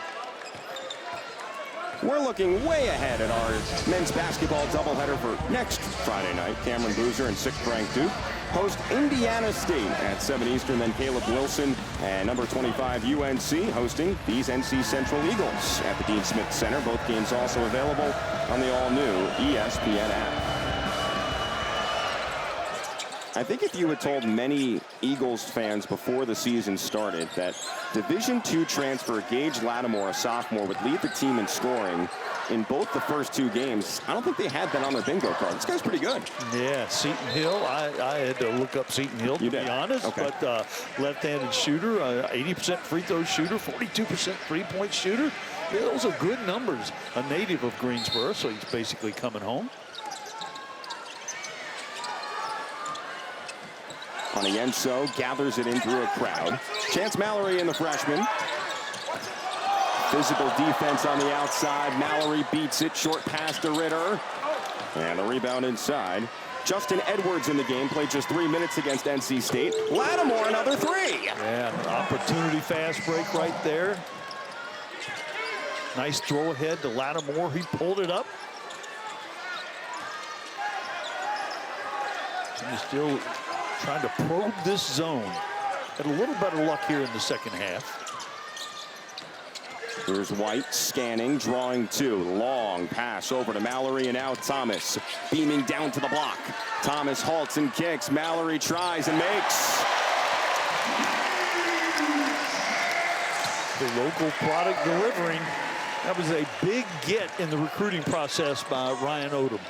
We're looking way ahead at our men's basketball doubleheader for next Friday night. Cameron Boozer and 6th-ranked Duke host Indiana State at 7 Eastern. Then Caleb Wilson and number 25 UNC hosting these NC Central Eagles at the Dean Smith Center. Both games also available on the all-new ESPN app. I think if you had told many Eagles fans before the season started that Division II transfer Gage Lattimore, a sophomore, would lead the team in scoring in both the first 2 games, I don't think they had that on their bingo card. This guy's pretty good. Yeah, Seton Hill. I had to look up Seton Hill, to be honest. Okay. But left-handed shooter, 80% free throw shooter, 42% three-point shooter. Yeah, those are good numbers. A native of Greensboro, so he's basically coming home. Onienso gathers it in through a crowd. Chance Mallory in the freshman. Physical defense on the outside. Mallory beats it. Short pass to Ridder. And the rebound inside. Justin Edwards in the game. Played just 3 minutes against NC State. Lattimore, another three. Yeah, an opportunity fast break right there. Nice throw ahead to Lattimore. He pulled it up. And he's still trying to probe this zone. Had a little better luck here in the second half. Here's White scanning, drawing two. Long pass over to Mallory, and now Thomas beaming down to the block. Thomas halts and kicks. Mallory tries and makes. The local product delivering. That was a big get in the recruiting process by Ryan Odom.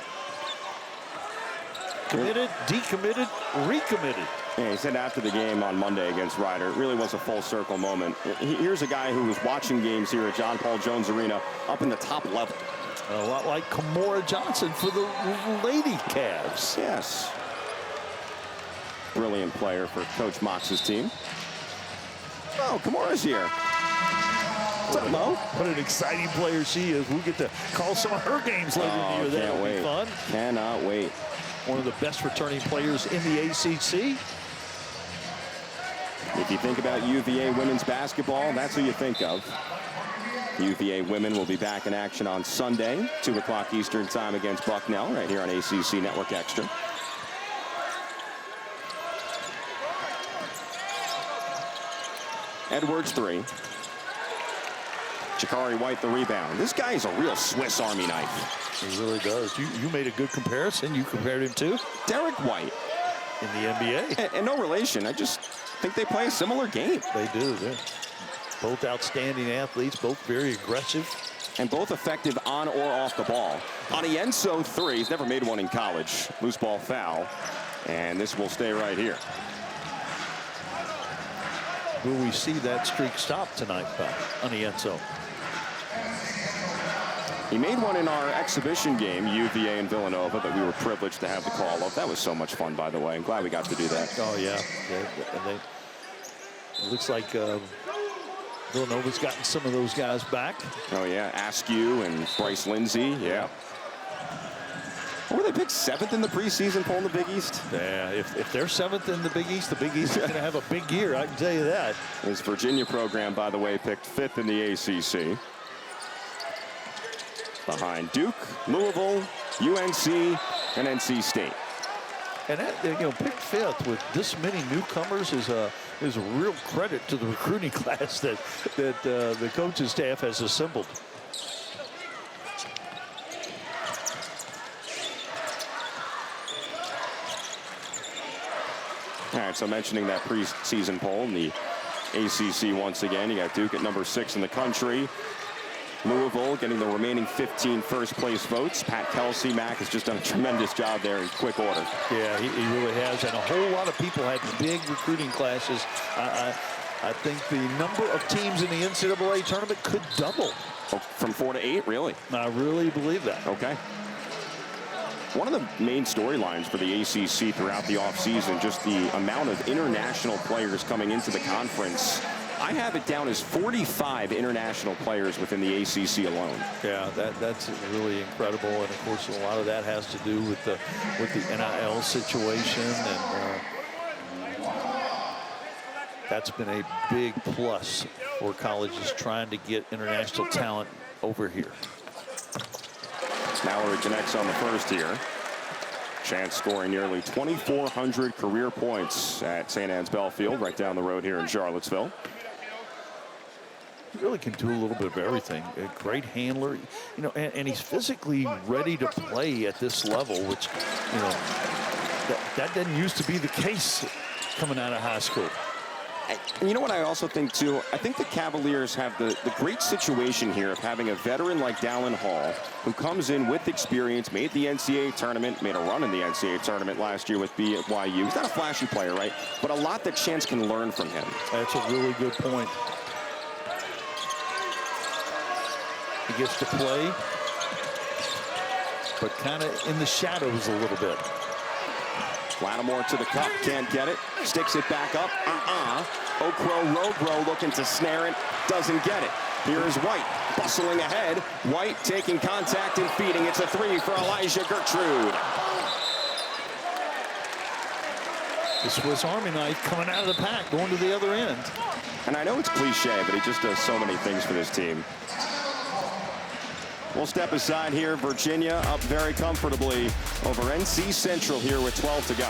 Committed, decommitted, recommitted. Yeah, he said after the game on Monday against Ryder, it really was a full circle moment. Here's a guy who was watching games here at John Paul Jones Arena up in the top level. A lot like Kimora Johnson for the Lady Cavs. Yes. Brilliant player for Coach Mox's team. Oh, Kimora's here. What's up, Mo? What an exciting player she is. We'll get to call some of her games later in the year. That'll be fun. Cannot wait. One of the best returning players in the ACC. If you think about UVA women's basketball, that's who you think of. UVA women will be back in action on Sunday, 2 o'clock Eastern time against Bucknell, right here on ACC Network Extra. Edwards 3. Jakari White the rebound. This guy is a real Swiss Army knife. He really does. You made a good comparison. You compared him to Derek White. In the NBA. And no relation. I just think they play a similar game. They do. They're both outstanding athletes, both very aggressive. And both effective on or off the ball. Onienso 3. He's never made one in college. Loose ball foul. And this will stay right here. Will we see that streak stop tonight by Onienso? He made one in our exhibition game, UVA and Villanova, that we were privileged to have the call of. That was so much fun, by the way. I'm glad we got to do that. Oh, yeah. It looks like Villanova's gotten some of those guys back. Oh, yeah. Askew and Bryce Lindsey. Yeah. What were they picked 7th in the preseason poll in the Big East? Yeah, if they're 7th in the Big East is going to have a big year, I can tell you that. His Virginia program, by the way, picked 5th in the ACC. Behind Duke, Louisville, UNC, and NC State. And that, picked 5th with this many newcomers is a real credit to the recruiting class that the coaching staff has assembled. All right, so mentioning that preseason poll in the ACC once again, you got Duke at number 6 in the country. Louisville getting the remaining 15 first-place votes. Pat Kelsey, Mac has just done a tremendous job there in quick order. Yeah, he really has, and a whole lot of people had big recruiting classes. I think the number of teams in the NCAA tournament could double. Oh, from 4 to 8, really? I really believe that. Okay. One of the main storylines for the ACC throughout the offseason, just the amount of international players coming into the conference. I have it down as 45 international players within the ACC alone. Yeah, that's really incredible, and of course a lot of that has to do with the NIL situation, and that's been a big plus for colleges trying to get international talent over here. Mallory connects on the first here. Chance scoring nearly 2,400 career points at St. Anne's Belfield, right down the road here in Charlottesville. He really can do a little bit of everything. A great handler, and he's physically ready to play at this level, which, that didn't used to be the case coming out of high school. And you know what I also think, too? I think the Cavaliers have the great situation here of having a veteran like Dallin Hall, who comes in with experience, made the NCAA tournament, made a run in the NCAA tournament last year with BYU. He's not a flashy player, right? But a lot that Chance can learn from him. That's a really good point. He gets to play, but kind of in the shadows a little bit. Lattimore to the cup, can't get it. Sticks it back up. Okro looking to snare it, doesn't get it. Here's White, bustling ahead. White taking contact and feeding. It's a 3 for Elijah Gertrude. The Swiss Army knife coming out of the pack, going to the other end. And I know it's cliche, but he just does so many things for this team. We'll step aside here. Virginia up very comfortably over NC Central here with 12 to go.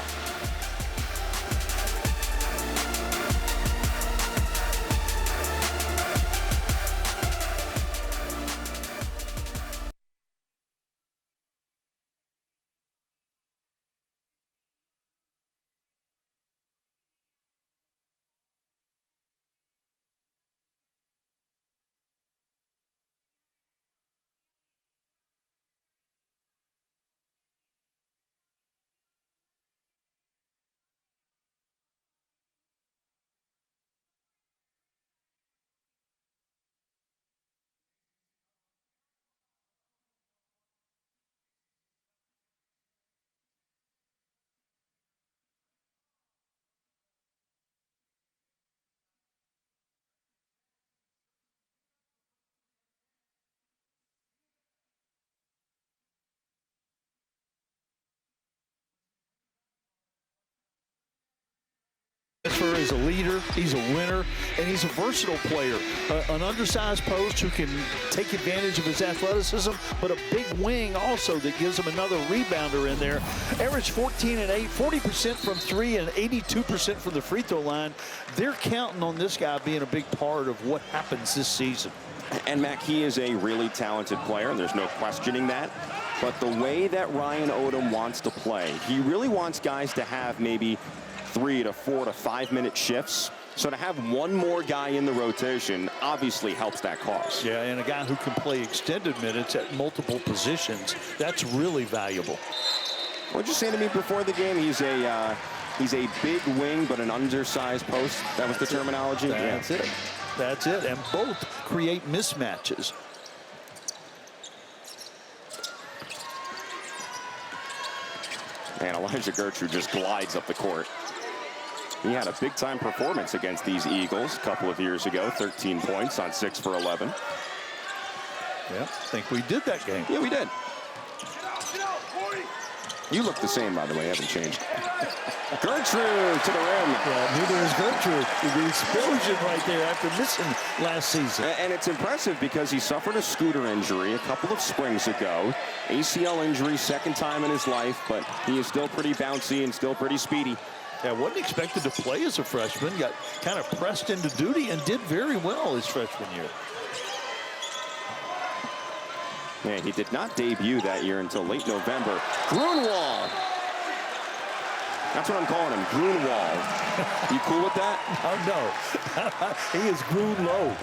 Is a leader, he's a winner, and he's a versatile player. An undersized post who can take advantage of his athleticism, but a big wing also that gives him another rebounder in there. Average 14 and 8, 40% from 3 and 82% from the free throw line. They're counting on this guy being a big part of what happens this season. And Mac, he is a really talented player, and there's no questioning that. But the way that Ryan Odom wants to play, he really wants guys to have maybe 3 to 4 to 5 minute shifts. So to have one more guy in the rotation obviously helps that cause. Yeah, and a guy who can play extended minutes at multiple positions, that's really valuable. What'd you say to me before the game? He's a big wing, but an undersized post. That was the terminology? That's it. That's it. And both create mismatches. And Elijah Gertrude just glides up the court. He had a big-time performance against these Eagles a couple of years ago. 13 points on 6 for 11. Yeah, I think we did that game. Yeah, we did. You look the same, by the way. Haven't changed. Gertrude to the rim. Yeah, neither is Gertrude. The explosion right there after missing last season. And it's impressive because he suffered a scooter injury a couple of springs ago. ACL injury, second time in his life, but he is still pretty bouncy and still pretty speedy. Yeah, wasn't expected to play as a freshman. Got kind of pressed into duty and did very well his freshman year. Yeah, he did not debut that year until late November. Grunwald. That's what I'm calling him, Grunwald. You cool with that? Oh, no. He is Gunloh.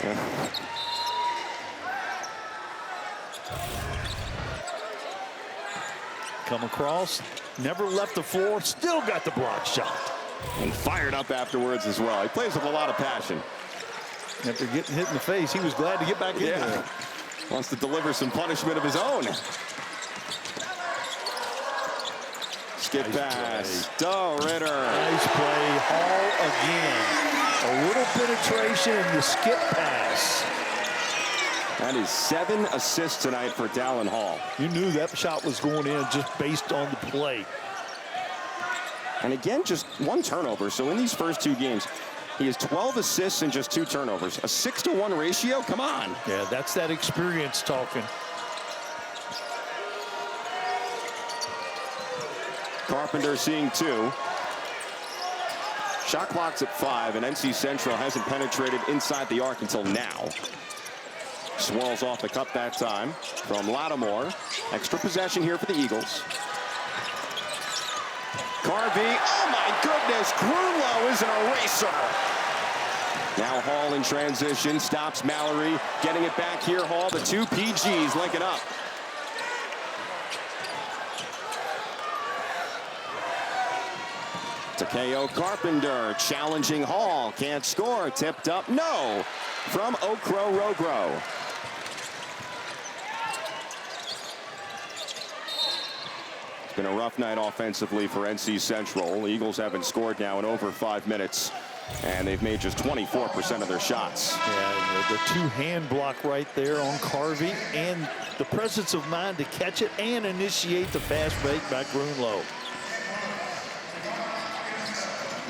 Come across, never left the floor, still got the block shot. And fired up afterwards as well. He plays with a lot of passion. After getting hit in the face, he was glad to get back in there. Wants to deliver some punishment of his own. Skip pass. De Ridder. Nice play. Hall again. A little penetration in the skip pass. That is 7 assists tonight for Dallin Hall. You knew that shot was going in just based on the play. And again, just 1 turnover. So in these first 2 games, he has 12 assists and just 2 turnovers. A 6-to-1 ratio? Come on. Yeah, that's that experience talking. Carpenter seeing 2. Shot clock's at 5, and NC Central hasn't penetrated inside the arc until now. Swirls off the cup that time from Lattimore. Extra possession here for the Eagles. Carvey, oh my goodness, Gunloh is an eraser. Now Hall in transition, stops Mallory, getting it back here, Hall, the 2 PGs linking up. Takeo Carpenter challenging Hall, can't score, tipped up, no, from Okro. It's been a rough night offensively for NC Central. Eagles haven't scored now in over 5 minutes, and they've made just 24% of their shots. Yeah, the two-hand block right there on Carvey, and the presence of mind to catch it and initiate the fast break by Gunloh.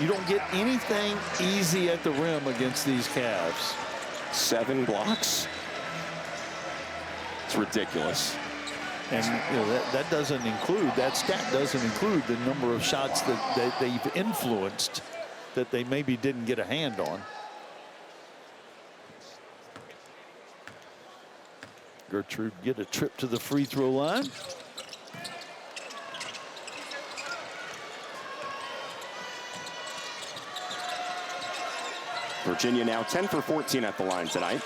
You don't get anything easy at the rim against these Cavs. 7 blocks. It's ridiculous. And that doesn't include, that stat doesn't include the number of shots that they've influenced that they maybe didn't get a hand on. Gertrude get a trip to the free throw line. Virginia now 10 for 14 at the line tonight.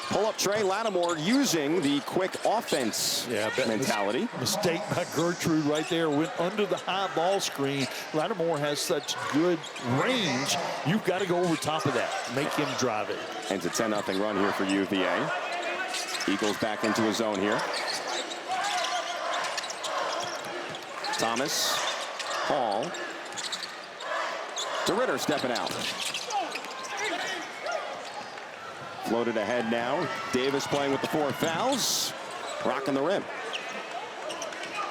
Pull-up tray, Lattimore using the quick offense mentality. Mistake by Gertrude right there. Went under the high ball screen. Lattimore has such good range. You've got to go over top of that. Make him drive it. And it's a 10-0 run here for UVA. Eagles back into a zone here. Thomas, Hall. De Ridder stepping out. Floated ahead now. Davis playing with the 4 fouls. Rocking the rim.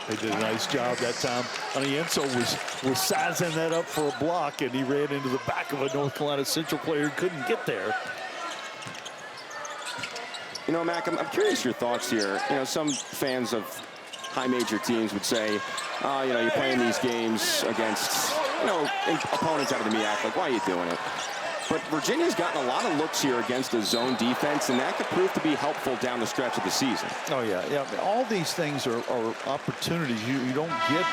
They did a nice job that time. I mean, Enzo was sizing that up for a block, and he ran into the back of a North Carolina Central player who couldn't get there. You know, Mac, I'm curious your thoughts here. You know, some fans of high major teams would say, you know, you're playing these games against, you know, opponents out of the MEAC. Like, why are you doing it? But Virginia's gotten a lot of looks here against a zone defense, and that could prove to be helpful down the stretch of the season. Oh, yeah. All these things are opportunities. You don't get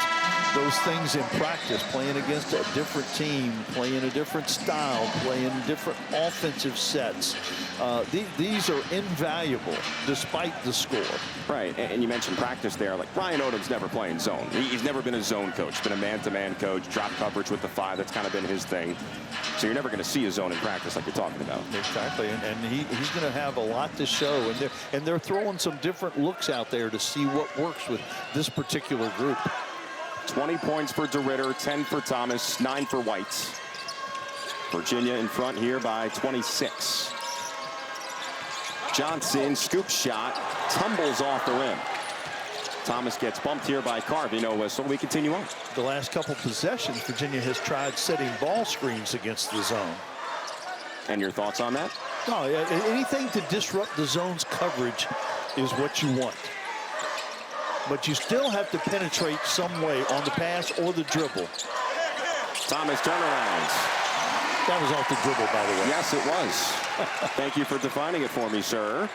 those things in practice, playing against a different team, playing a different style, playing different offensive sets. These are invaluable despite the score. Right, and you mentioned practice there. Like, Ryan Odom's never playing zone. He's never been a zone coach. He's been a man-to-man coach, drop coverage with the 5. That's kind of been his thing. So you're never going to see a zone in practice like you're talking about. Exactly, and he's going to have a lot to show. And they're throwing some different looks out there to see what works with this particular group. 20 points for De Ridder, 10 for Thomas, 9 for White. Virginia in front here by 26. Johnson, scoop shot, tumbles off the rim. Thomas gets bumped here by Carvey, no whistle. We continue on. The last couple possessions, Virginia has tried setting ball screens against the zone. And your thoughts on that? No, anything to disrupt the zone's coverage is what you want. But you still have to penetrate some way on the pass or the dribble. Thomas turnarounds. That was off the dribble, by the way. Yes, it was. Thank you for defining it for me, sir.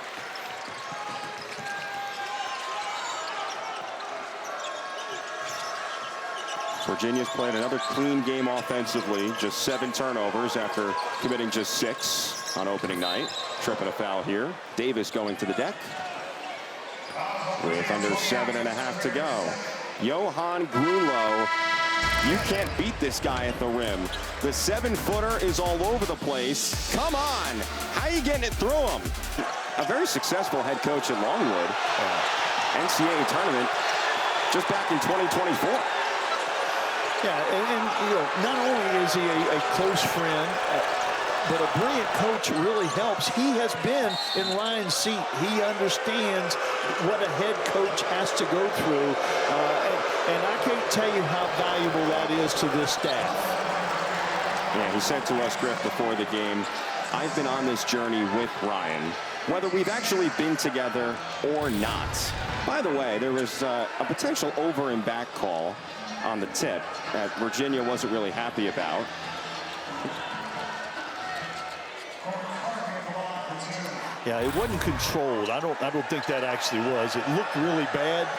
Virginia's played another clean game offensively. Just 7 turnovers after committing just 6 on opening night. Tripping a foul here. Davis going to the deck with under 7.5 to go. Johann Gunloh, you can't beat this guy at the rim. The 7-footer is all over the place. Come on, how are you getting it through him? A very successful head coach at Longwood. NCAA tournament just back in 2024. Yeah, and you know, not only is he a close friend, but a brilliant coach really helps. He has been in Ryan's seat. He understands what a head coach has to go through. And I can't tell you how valuable that is to this staff. Yeah, he said to us, Griff, before the game, I've been on this journey with Ryan, whether we've actually been together or not. By the way, there was a potential over and back call on the tip that Virginia wasn't really happy about. Yeah, it wasn't controlled. I don't think that actually was. It looked really bad,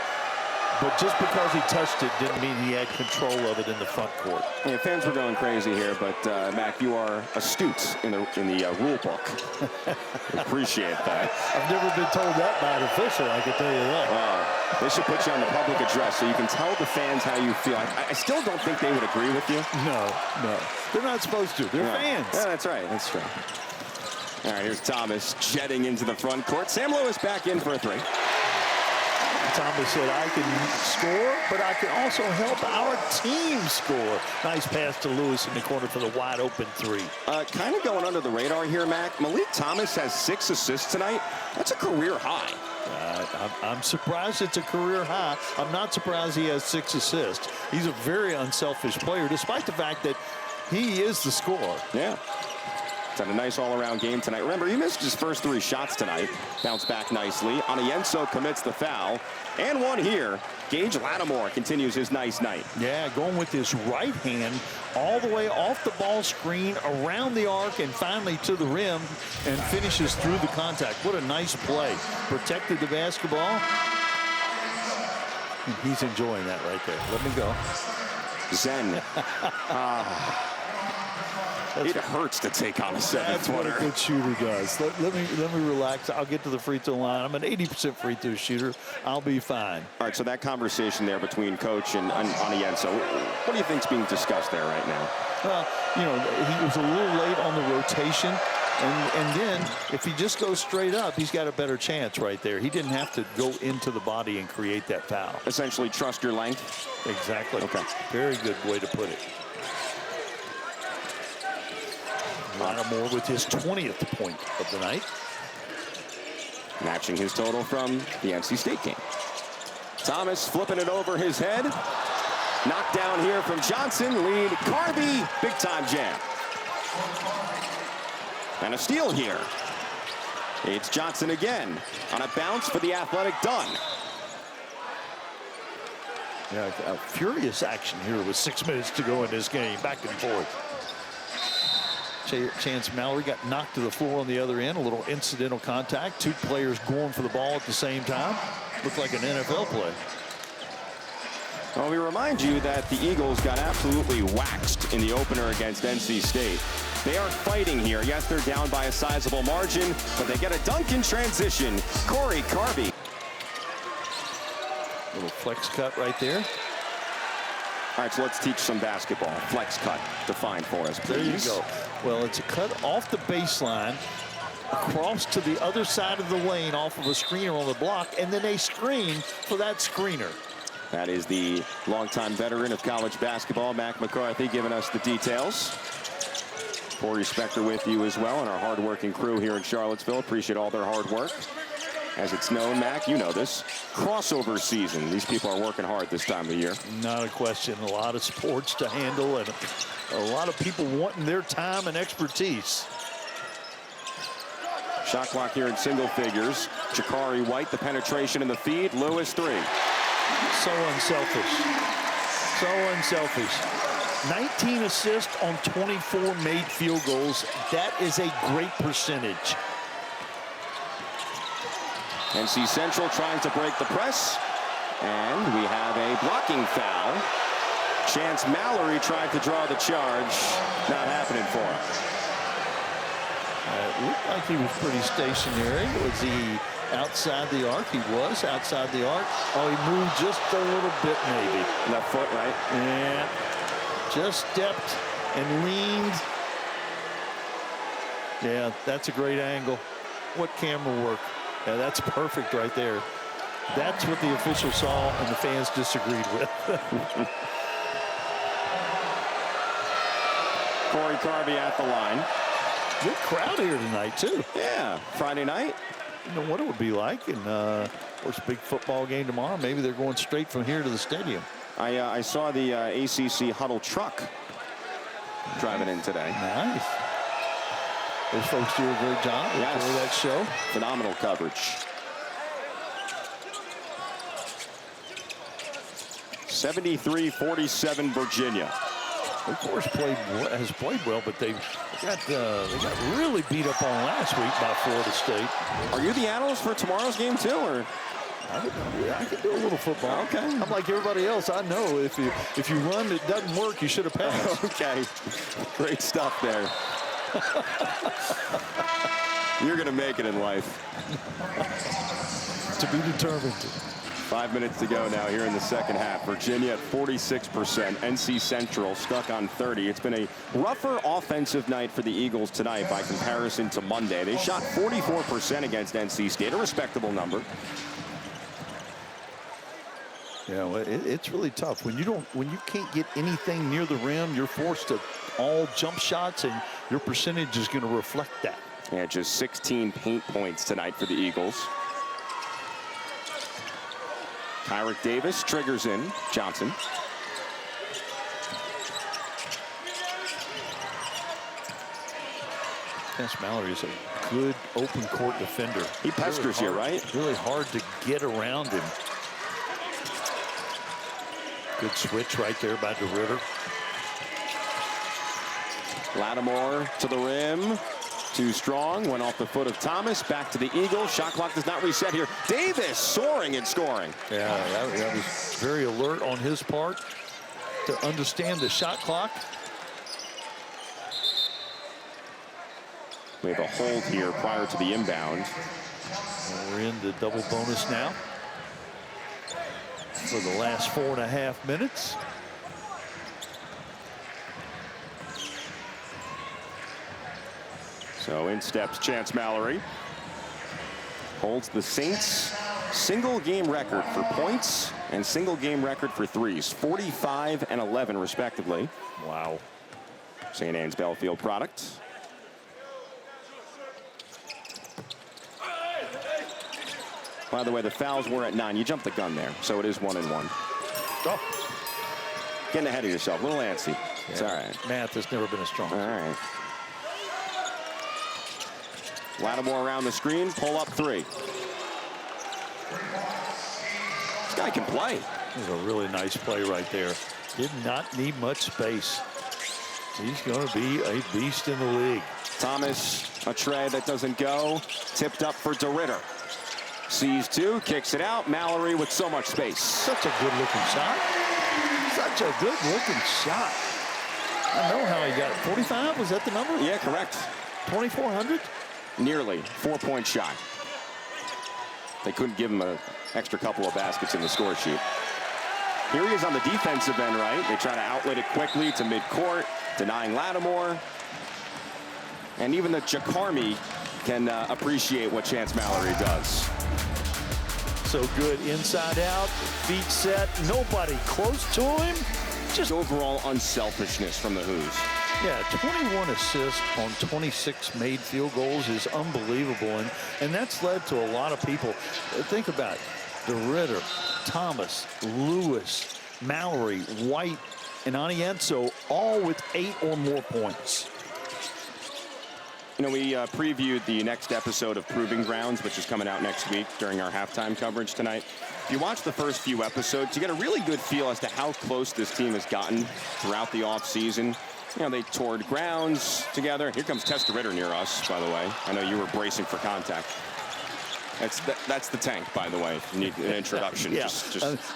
but just because he touched it didn't mean he had control of it in the front court. Yeah, fans were going crazy here, but Mac, you are astute in the rule book. Appreciate that. I've never been told that by an official, I can tell you that. Wow. They should put you on the public address so you can tell the fans how you feel. I still don't think they would agree with you. No. They're not supposed to. They're fans. Yeah, that's right. That's true. All right, here's Thomas jetting into the front court. Sam Lewis back in for a 3. Thomas said, I can score, but I can also help our team score. Nice pass to Lewis in the corner for the wide open three. Kind of going under the radar here, Mac. Malik Thomas has 6 assists tonight. That's a career high. I'm surprised it's a career high. I'm not surprised he has 6 assists. He's a very unselfish player, despite the fact that he is the scorer. Yeah. He's had a nice all-around game tonight. Remember, he missed his first 3 shots tonight. Bounced back nicely. Anienso commits the foul. And one here. Gage Lattimore continues his nice night. Yeah, going with his right hand all the way off the ball screen, around the arc, and finally to the rim, and finishes through the contact. What a nice play. Protected the basketball. And he's enjoying that right there. Let me go. Zen. It hurts to take on a 7-footer. That's what a good shooter does. Let me relax. I'll get to the free throw line. I'm an 80% free throw shooter. I'll be fine. All right, so that conversation there between Coach and Anienso, what do you think's being discussed there right now? Well, you know, he was a little late on the rotation. And then if he just goes straight up, he's got a better chance right there. He didn't have to go into the body and create that foul. Essentially trust your length? Exactly. Okay. Very good way to put it. Lattimore with his 20th point of the night. Matching his total from the NC State game. Thomas flipping it over his head. Knocked down here from Johnson. Lead Carby. Big time jam. And a steal here. It's Johnson again on a bounce for the athletic Dunn. Yeah, a furious action here with 6 minutes to go in this game. Back and forth. Chance Mallory got knocked to the floor on the other end. A little incidental contact. 2 players going for the ball at the same time. Looked like an NFL play. Well, we remind you that the Eagles got absolutely waxed in the opener against NC State. They are fighting here. Yes, they're down by a sizable margin, but they get a dunk in transition. Corey Carby. Little flex cut right there. All right, so let's teach some basketball. Flex cut. Define for us, please. There you go. Well, it's a cut off the baseline, across to the other side of the lane off of a screener on the block, and then a screen for that screener. That is the longtime veteran of college basketball, Mac McCarthy, giving us the details. Corey Spector with you as well, and our hardworking crew here in Charlottesville. Appreciate all their hard work. As it's known, Mac, you know this, crossover season. These people are working hard this time of year. Not a question. A lot of sports to handle and a lot of people wanting their time and expertise. Shot clock here in single figures. Jakari White, the penetration in the feed. Lewis, 3. So unselfish. So unselfish. 19 assists on 24 made field goals. That is a great percentage. NC Central trying to break the press. And we have a blocking foul. Chance Mallory tried to draw the charge. Not happening for him. It looked like he was pretty stationary. Was he outside the arc? He was outside the arc. Oh, he moved just a little bit maybe. Left foot, right? Yeah. Just stepped and leaned. Yeah, that's a great angle. What camera work. Yeah, that's perfect right there. That's what the official saw and the fans disagreed with. Corey Carby at the line. Good crowd here tonight, too. Yeah, Friday night. You know what it would be like. And, of course, big football game tomorrow. Maybe they're going straight from here to the stadium. I saw the ACC huddle truck driving in today. Nice. Those folks do a great job. Yes. For that show. Phenomenal coverage. 73-47 Virginia. Of course, has played well, but they got really beat up on last week by Florida State. Are you the analyst for tomorrow's game too, or? I could do a little football. Okay. I'm like everybody else. I know if you run, it doesn't work. You should have passed. Okay. Great stuff there. You're going to make it in life. To be determined. 5 minutes to go now here in the second half. Virginia at 46%. NC Central stuck on 30. It's been a rougher offensive night for the Eagles tonight by comparison to Monday. They shot 44% against NC State, a respectable number. Yeah, well, it's really tough when you can't get anything near the rim. You're forced to all jump shots, and your percentage is going to reflect that. Yeah, just 16 paint points tonight for the Eagles. Kyrick Davis triggers in. Johnson. Chance Mallory is a good open court defender. He pesters you, right? Really hard to get around him. Good switch right there by De Ridder. Lattimore to the rim. Too strong. Went off the foot of Thomas. Back to the Eagles. Shot clock does not reset here. Davis soaring and scoring. Yeah, that was very alert on his part to understand the shot clock. We have a hold here prior to the inbound. And we're in the double bonus now for the last 4.5 minutes. So in steps Chance Mallory. Holds the Saints single game record for points and single game record for threes. 45 and 11 respectively. Wow. St. Anne's Belfield product. By the way, the fouls were at 9. You jumped the gun there, so it is 1-1. Oh. Getting ahead of yourself, a little antsy. Yeah. It's all right. Math has never been a strong. All right. Lattimore around the screen, pull up 3. This guy can play. This is a really nice play right there. Did not need much space. He's going to be a beast in the league. Thomas, a tray that doesn't go. Tipped up for De Ridder. Sees 2, kicks it out. Mallory with so much space. Such a good-looking shot. Such a good-looking shot. I know how he got it. 45, was that the number? Yeah, correct. 2,400? Nearly 4-point shot. They couldn't give him an extra couple of baskets in the score sheet. Here he is on the defensive end, right? They try to outlet it quickly to midcourt, denying Lattimore. And even the Jakarmi can appreciate what Chance Mallory does. So good inside out, feet set, nobody close to him. Just overall unselfishness from the Hoos. Yeah, 21 assists on 26 made field goals is unbelievable, and that's led to a lot of people. Think about it. De Ridder, Thomas, Lewis, Mallory, White, and Anienzo, all with 8 or more points. You know, we previewed the next episode of Proving Grounds, which is coming out next week during our halftime coverage tonight. If you watch the first few episodes, you get a really good feel as to how close this team has gotten throughout the offseason. You know, they toured grounds together. Here comes Thijs De Ridder near us, by the way. I know you were bracing for contact. That's the tank, by the way. You need an introduction. Yeah,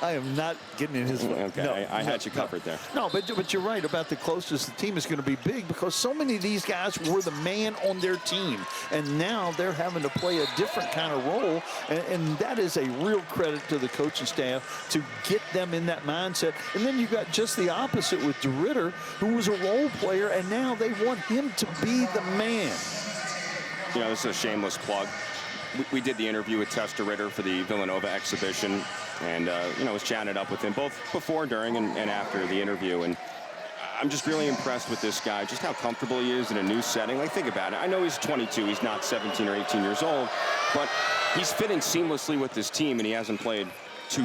I am not getting in his way. Okay, no, I had you covered there. No, but you're right about the closest the team is going to be big, because so many of these guys were the man on their team, and now they're having to play a different kind of role, and that is a real credit to the coaching staff to get them in that mindset. And then you got just the opposite with De Ridder, who was a role player, and now they want him to be the man. You know, this is a shameless plug. We did the interview with Thijs De Ridder for the Villanova exhibition, and you know, was chatted up with him both before, during, and after the interview. And I'm just really impressed with this guy, just how comfortable he is in a new setting. Like, think about it. I know he's 22, he's not 17 or 18 years old, but he's fitting seamlessly with this team, and he hasn't played 2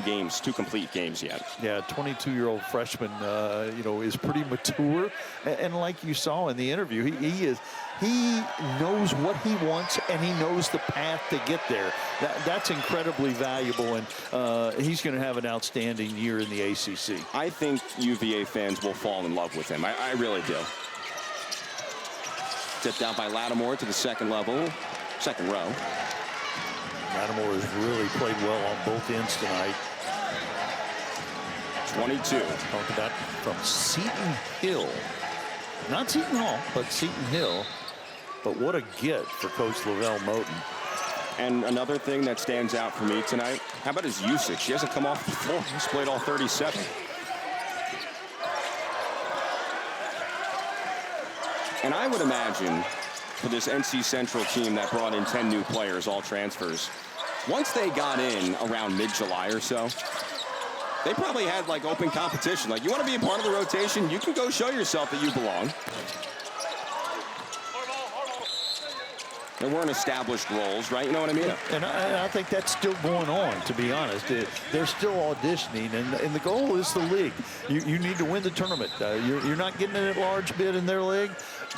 complete games yet. Yeah, 22-year-old freshman, you know, is pretty mature, and like you saw in the interview, he knows what he wants, and he knows the path to get there. That's incredibly valuable, and he's going to have an outstanding year in the ACC. I think UVA fans will fall in love with him. I really do. Tipped out by Lattimore to the second row. Lattimore has really played well on both ends tonight. 22. Talk about from Seton Hill. Not Seton Hall, but Seton Hill. But what a get for Coach Lavelle Moten. And another thing that stands out for me tonight, how about his usage? He hasn't come off the floor. He's played all 37. And I would imagine for this NC Central team that brought in 10 new players, all transfers, once they got in around mid-July or so, they probably had like open competition. Like, you want to be a part of the rotation, you can go show yourself that you belong. There weren't established roles, right? You know what I mean? Yeah. And I think that's still going on, to be honest. They're still auditioning, and the goal is the league. You need to win the tournament. You're not getting an at-large bid in their league,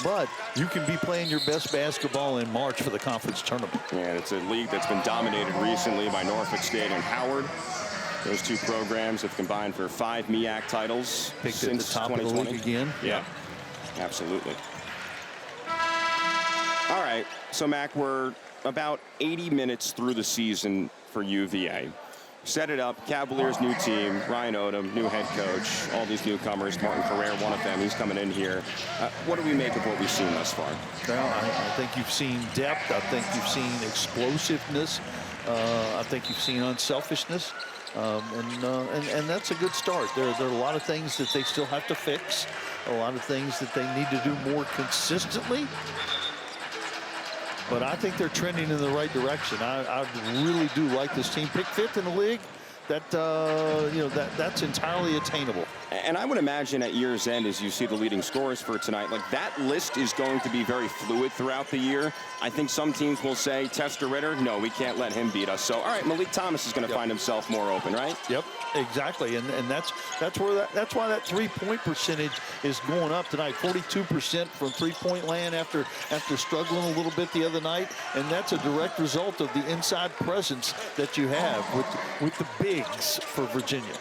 but you can be playing your best basketball in March for the conference tournament. Yeah, it's a league that's been dominated recently by Norfolk State and Howard. Those two programs have combined for 5 MEAC titles Picked since at the top 2020. of the league again. Yeah, absolutely. All right, so Mac, we're about 80 minutes through the season for UVA. Set it up, Cavaliers new team, Ryan Odom, new head coach, all these newcomers, Martin Carrere, one of them, he's coming in here. What do we make of what we've seen thus far? Well, I think you've seen depth. I think you've seen explosiveness. I think you've seen unselfishness. And that's a good start. There are a lot of things that they still have to fix, a lot of things that they need to do more consistently. But I think they're trending in the right direction. I really do like this team. Picked 5th in the league. That's entirely attainable. And I would imagine at year's end, as you see the leading scorers for tonight, like that list is going to be very fluid throughout the year. I think some teams will say, Thijs De Ridder, no, we can't let him beat us. So, all right, Malik Thomas is going to find himself more open, right? Yep, exactly. And that's why that 3-point percentage is going up tonight. 42% from 3-point land after struggling a little bit the other night. And that's a direct result of the inside presence that you have with the bigs for Virginia.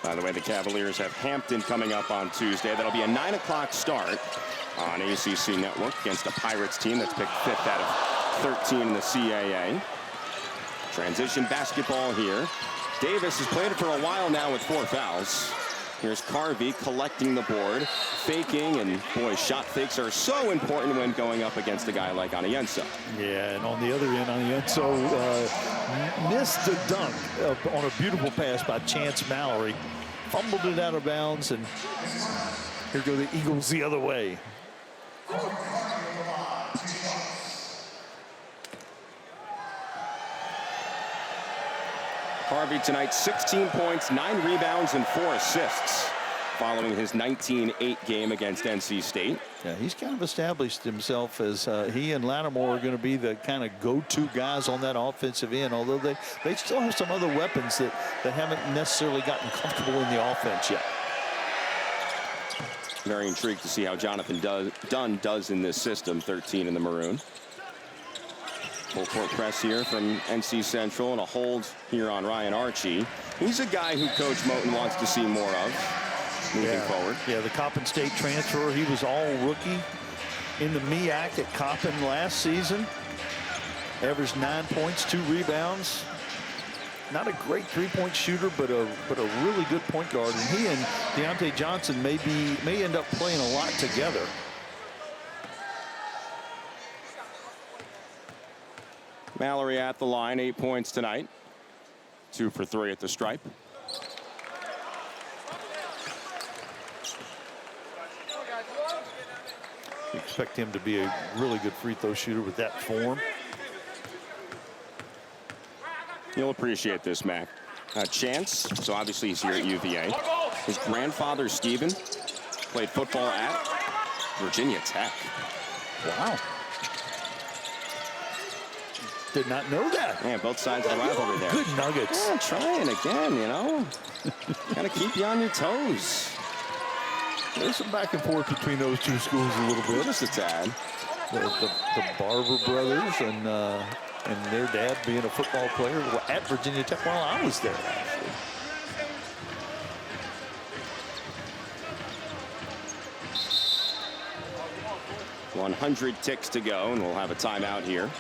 By the way, the Cavaliers have Hampton coming up on Tuesday. That'll be a 9 o'clock start on ACC Network against a Pirates team that's picked 5th out of 13 in the CAA. Transition basketball here. Davis has played it for a while now with 4 fouls. Here's Carvey collecting the board, faking, and boy, shot fakes are so important when going up against a guy like Anienso. Yeah, and on the other end, Anienso missed the dunk on a beautiful pass by Chance Mallory. Fumbled it out of bounds, and here go the Eagles the other way. Harvey tonight, 16 points, 9 rebounds, and 4 assists following his 19-8 game against NC State. Yeah, he's kind of established himself as he and Lattimore are going to be the kind of go-to guys on that offensive end, although they still have some other weapons that haven't necessarily gotten comfortable in the offense yet. Very intrigued to see how Jonathan Dunn does in this system, 13 in the maroon. Full court press here from NC Central and a hold here on Ryan Archie. He's a guy who Coach Moten wants to see more of moving forward. Yeah, the Coppin State transfer. He was all rookie in the MEAC at Coppin last season. Averaged 9 points, 2 rebounds. Not a great 3-point shooter, but a really good point guard. And he and Deontay Johnson may end up playing a lot together. Mallory at the line, 8 points tonight. 2 for 3 at the stripe. You expect him to be a really good free throw shooter with that form. You'll appreciate this, Mac. Chance, so obviously he's here at UVA. His grandfather, Stephen, played football at Virginia Tech. Wow. Did not know that. Yeah, both sides of the rivalry there. Good nuggets. Yeah, trying again, you know. Gotta keep you on your toes. There's some back and forth between those two schools a little bit. Just a tad. The Barber brothers and their dad being a football player at Virginia Tech while I was there, actually. .100 ticks to go, and we'll have a timeout here.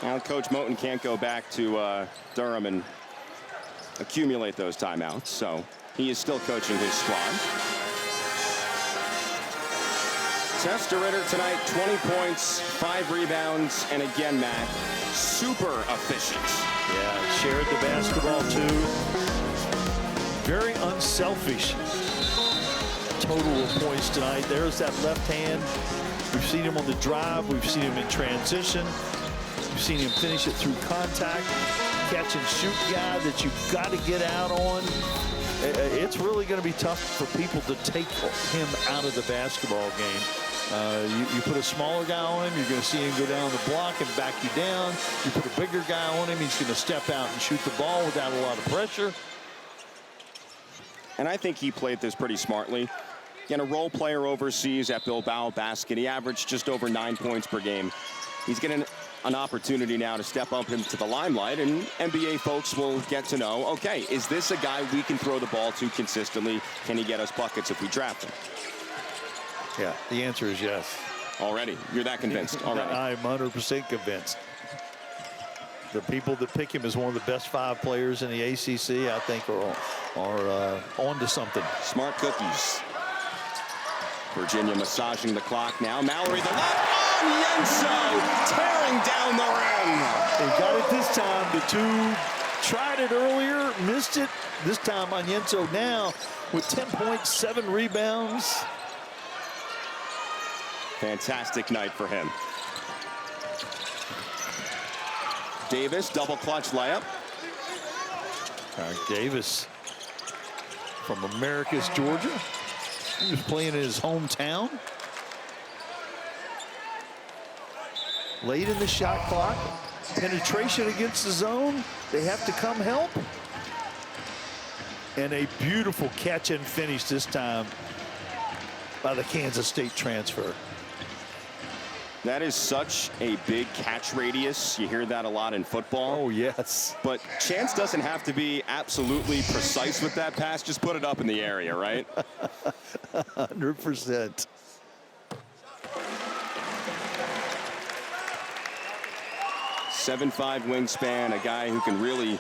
Now, Coach Moten can't go back to Durham and accumulate those timeouts, so he is still coaching his squad. Thijs De Ridder tonight, 20 points, 5 rebounds, and again, Matt, super efficient. Yeah, shared the basketball too. Very unselfish total of points tonight. There's that left hand We've seen him on the drive. We've seen him in transition. We've seen him finish it through contact. Catch and shoot guy that you've got to get out on. It's really going to be tough for people to take him out of the basketball game. You put a smaller guy on him, you're going to see him go down the block and back you down. You put a bigger guy on him, he's going to step out and shoot the ball without a lot of pressure. And I think he played this pretty smartly. Again, a role player overseas at Bilbao Basket. He averaged just over 9 points per game. He's getting an opportunity now to step up into the limelight, and NBA folks will get to know, okay, is this a guy we can throw the ball to consistently? Can he get us buckets if we draft him? Yeah, the answer is yes. Already? You're that convinced already? I'm 100% convinced. The people that pick him as one of the best 5 players in the ACC, I think, are on to something. Smart cookies. Virginia massaging the clock now. Mallory the left. Yenso tearing down the rim. They got it this time. The two tried it earlier, missed it. This time Yenso now with 10 points, 7 rebounds. Fantastic night for him. Davis, double clutch layup. Davis from Americus, Georgia. He was playing in his hometown. Late in the shot clock. Penetration against the zone. They have to come help. And a beautiful catch and finish this time by the Kansas State transfer. That is such a big catch radius. You hear that a lot in football. Oh, yes. But Chance doesn't have to be absolutely precise with that pass. Just put it up in the area, right? 100%. .75 wingspan, a guy who can really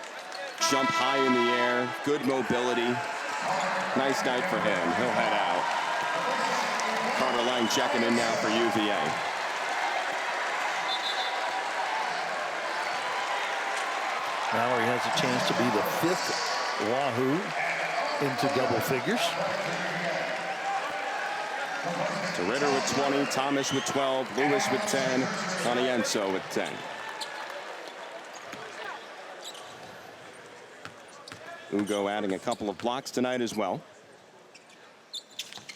jump high in the air, good mobility. Nice night for him. He'll head out. Carter Lang checking in now for UVA. Mallory has a chance to be the 5th Wahoo into double figures. De Ridder with 20, Thomas with 12, Lewis with 10, Yenso with 10. Ugo adding a couple of blocks tonight as well.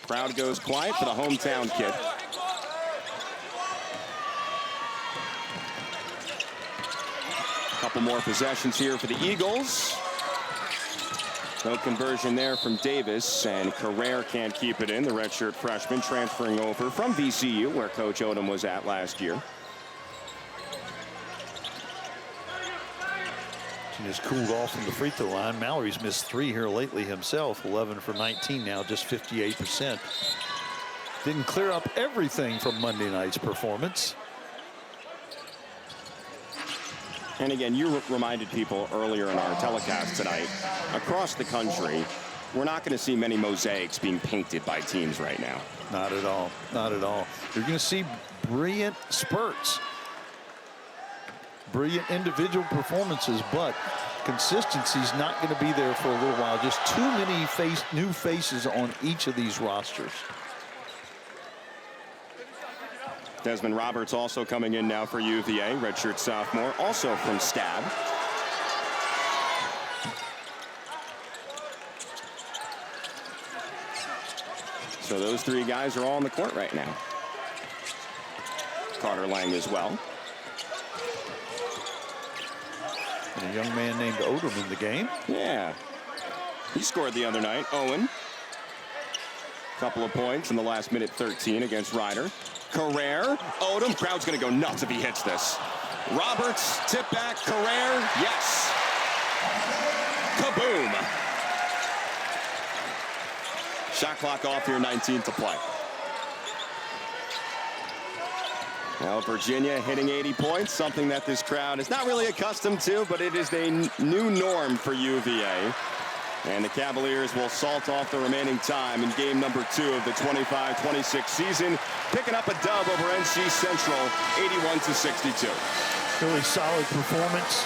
Crowd goes quiet for the hometown kid. Couple more possessions here for the Eagles. No conversion there from Davis, and Carrere can't keep it in. The redshirt freshman transferring over from VCU, where Coach Odom was at last year. He just cooled off from the free throw line. Mallory's missed 3 here lately himself. 11 for 19 now, just 58%. Didn't clear up everything from Monday night's performance. And again, you reminded people earlier in our telecast tonight, across the country, we're not going to see many mosaics being painted by teams right now. Not at all. Not at all. You're going to see brilliant spurts. Brilliant individual performances, but consistency's not going to be there for a little while. Just too many new faces on each of these rosters. Desmond Roberts also coming in now for UVA, redshirt sophomore, also from Stab. So those 3 guys are all on the court right now. Carter Lang as well. And a young man named Odom in the game. Yeah. He scored the other night. Owen. Couple of points in the last minute 13 against Ryder. Carrere. Odom. Crowd's going to go nuts if he hits this. Roberts. Tip back. Carrere. Yes. Kaboom. Shot clock off here. 19 to play. Now Virginia hitting 80 points, something that this crowd is not really accustomed to, but it is a new norm for UVA. And the Cavaliers will salt off the remaining time in game number 2 of the 25-26 season, picking up a dub over NC Central, 81-62. Really solid performance.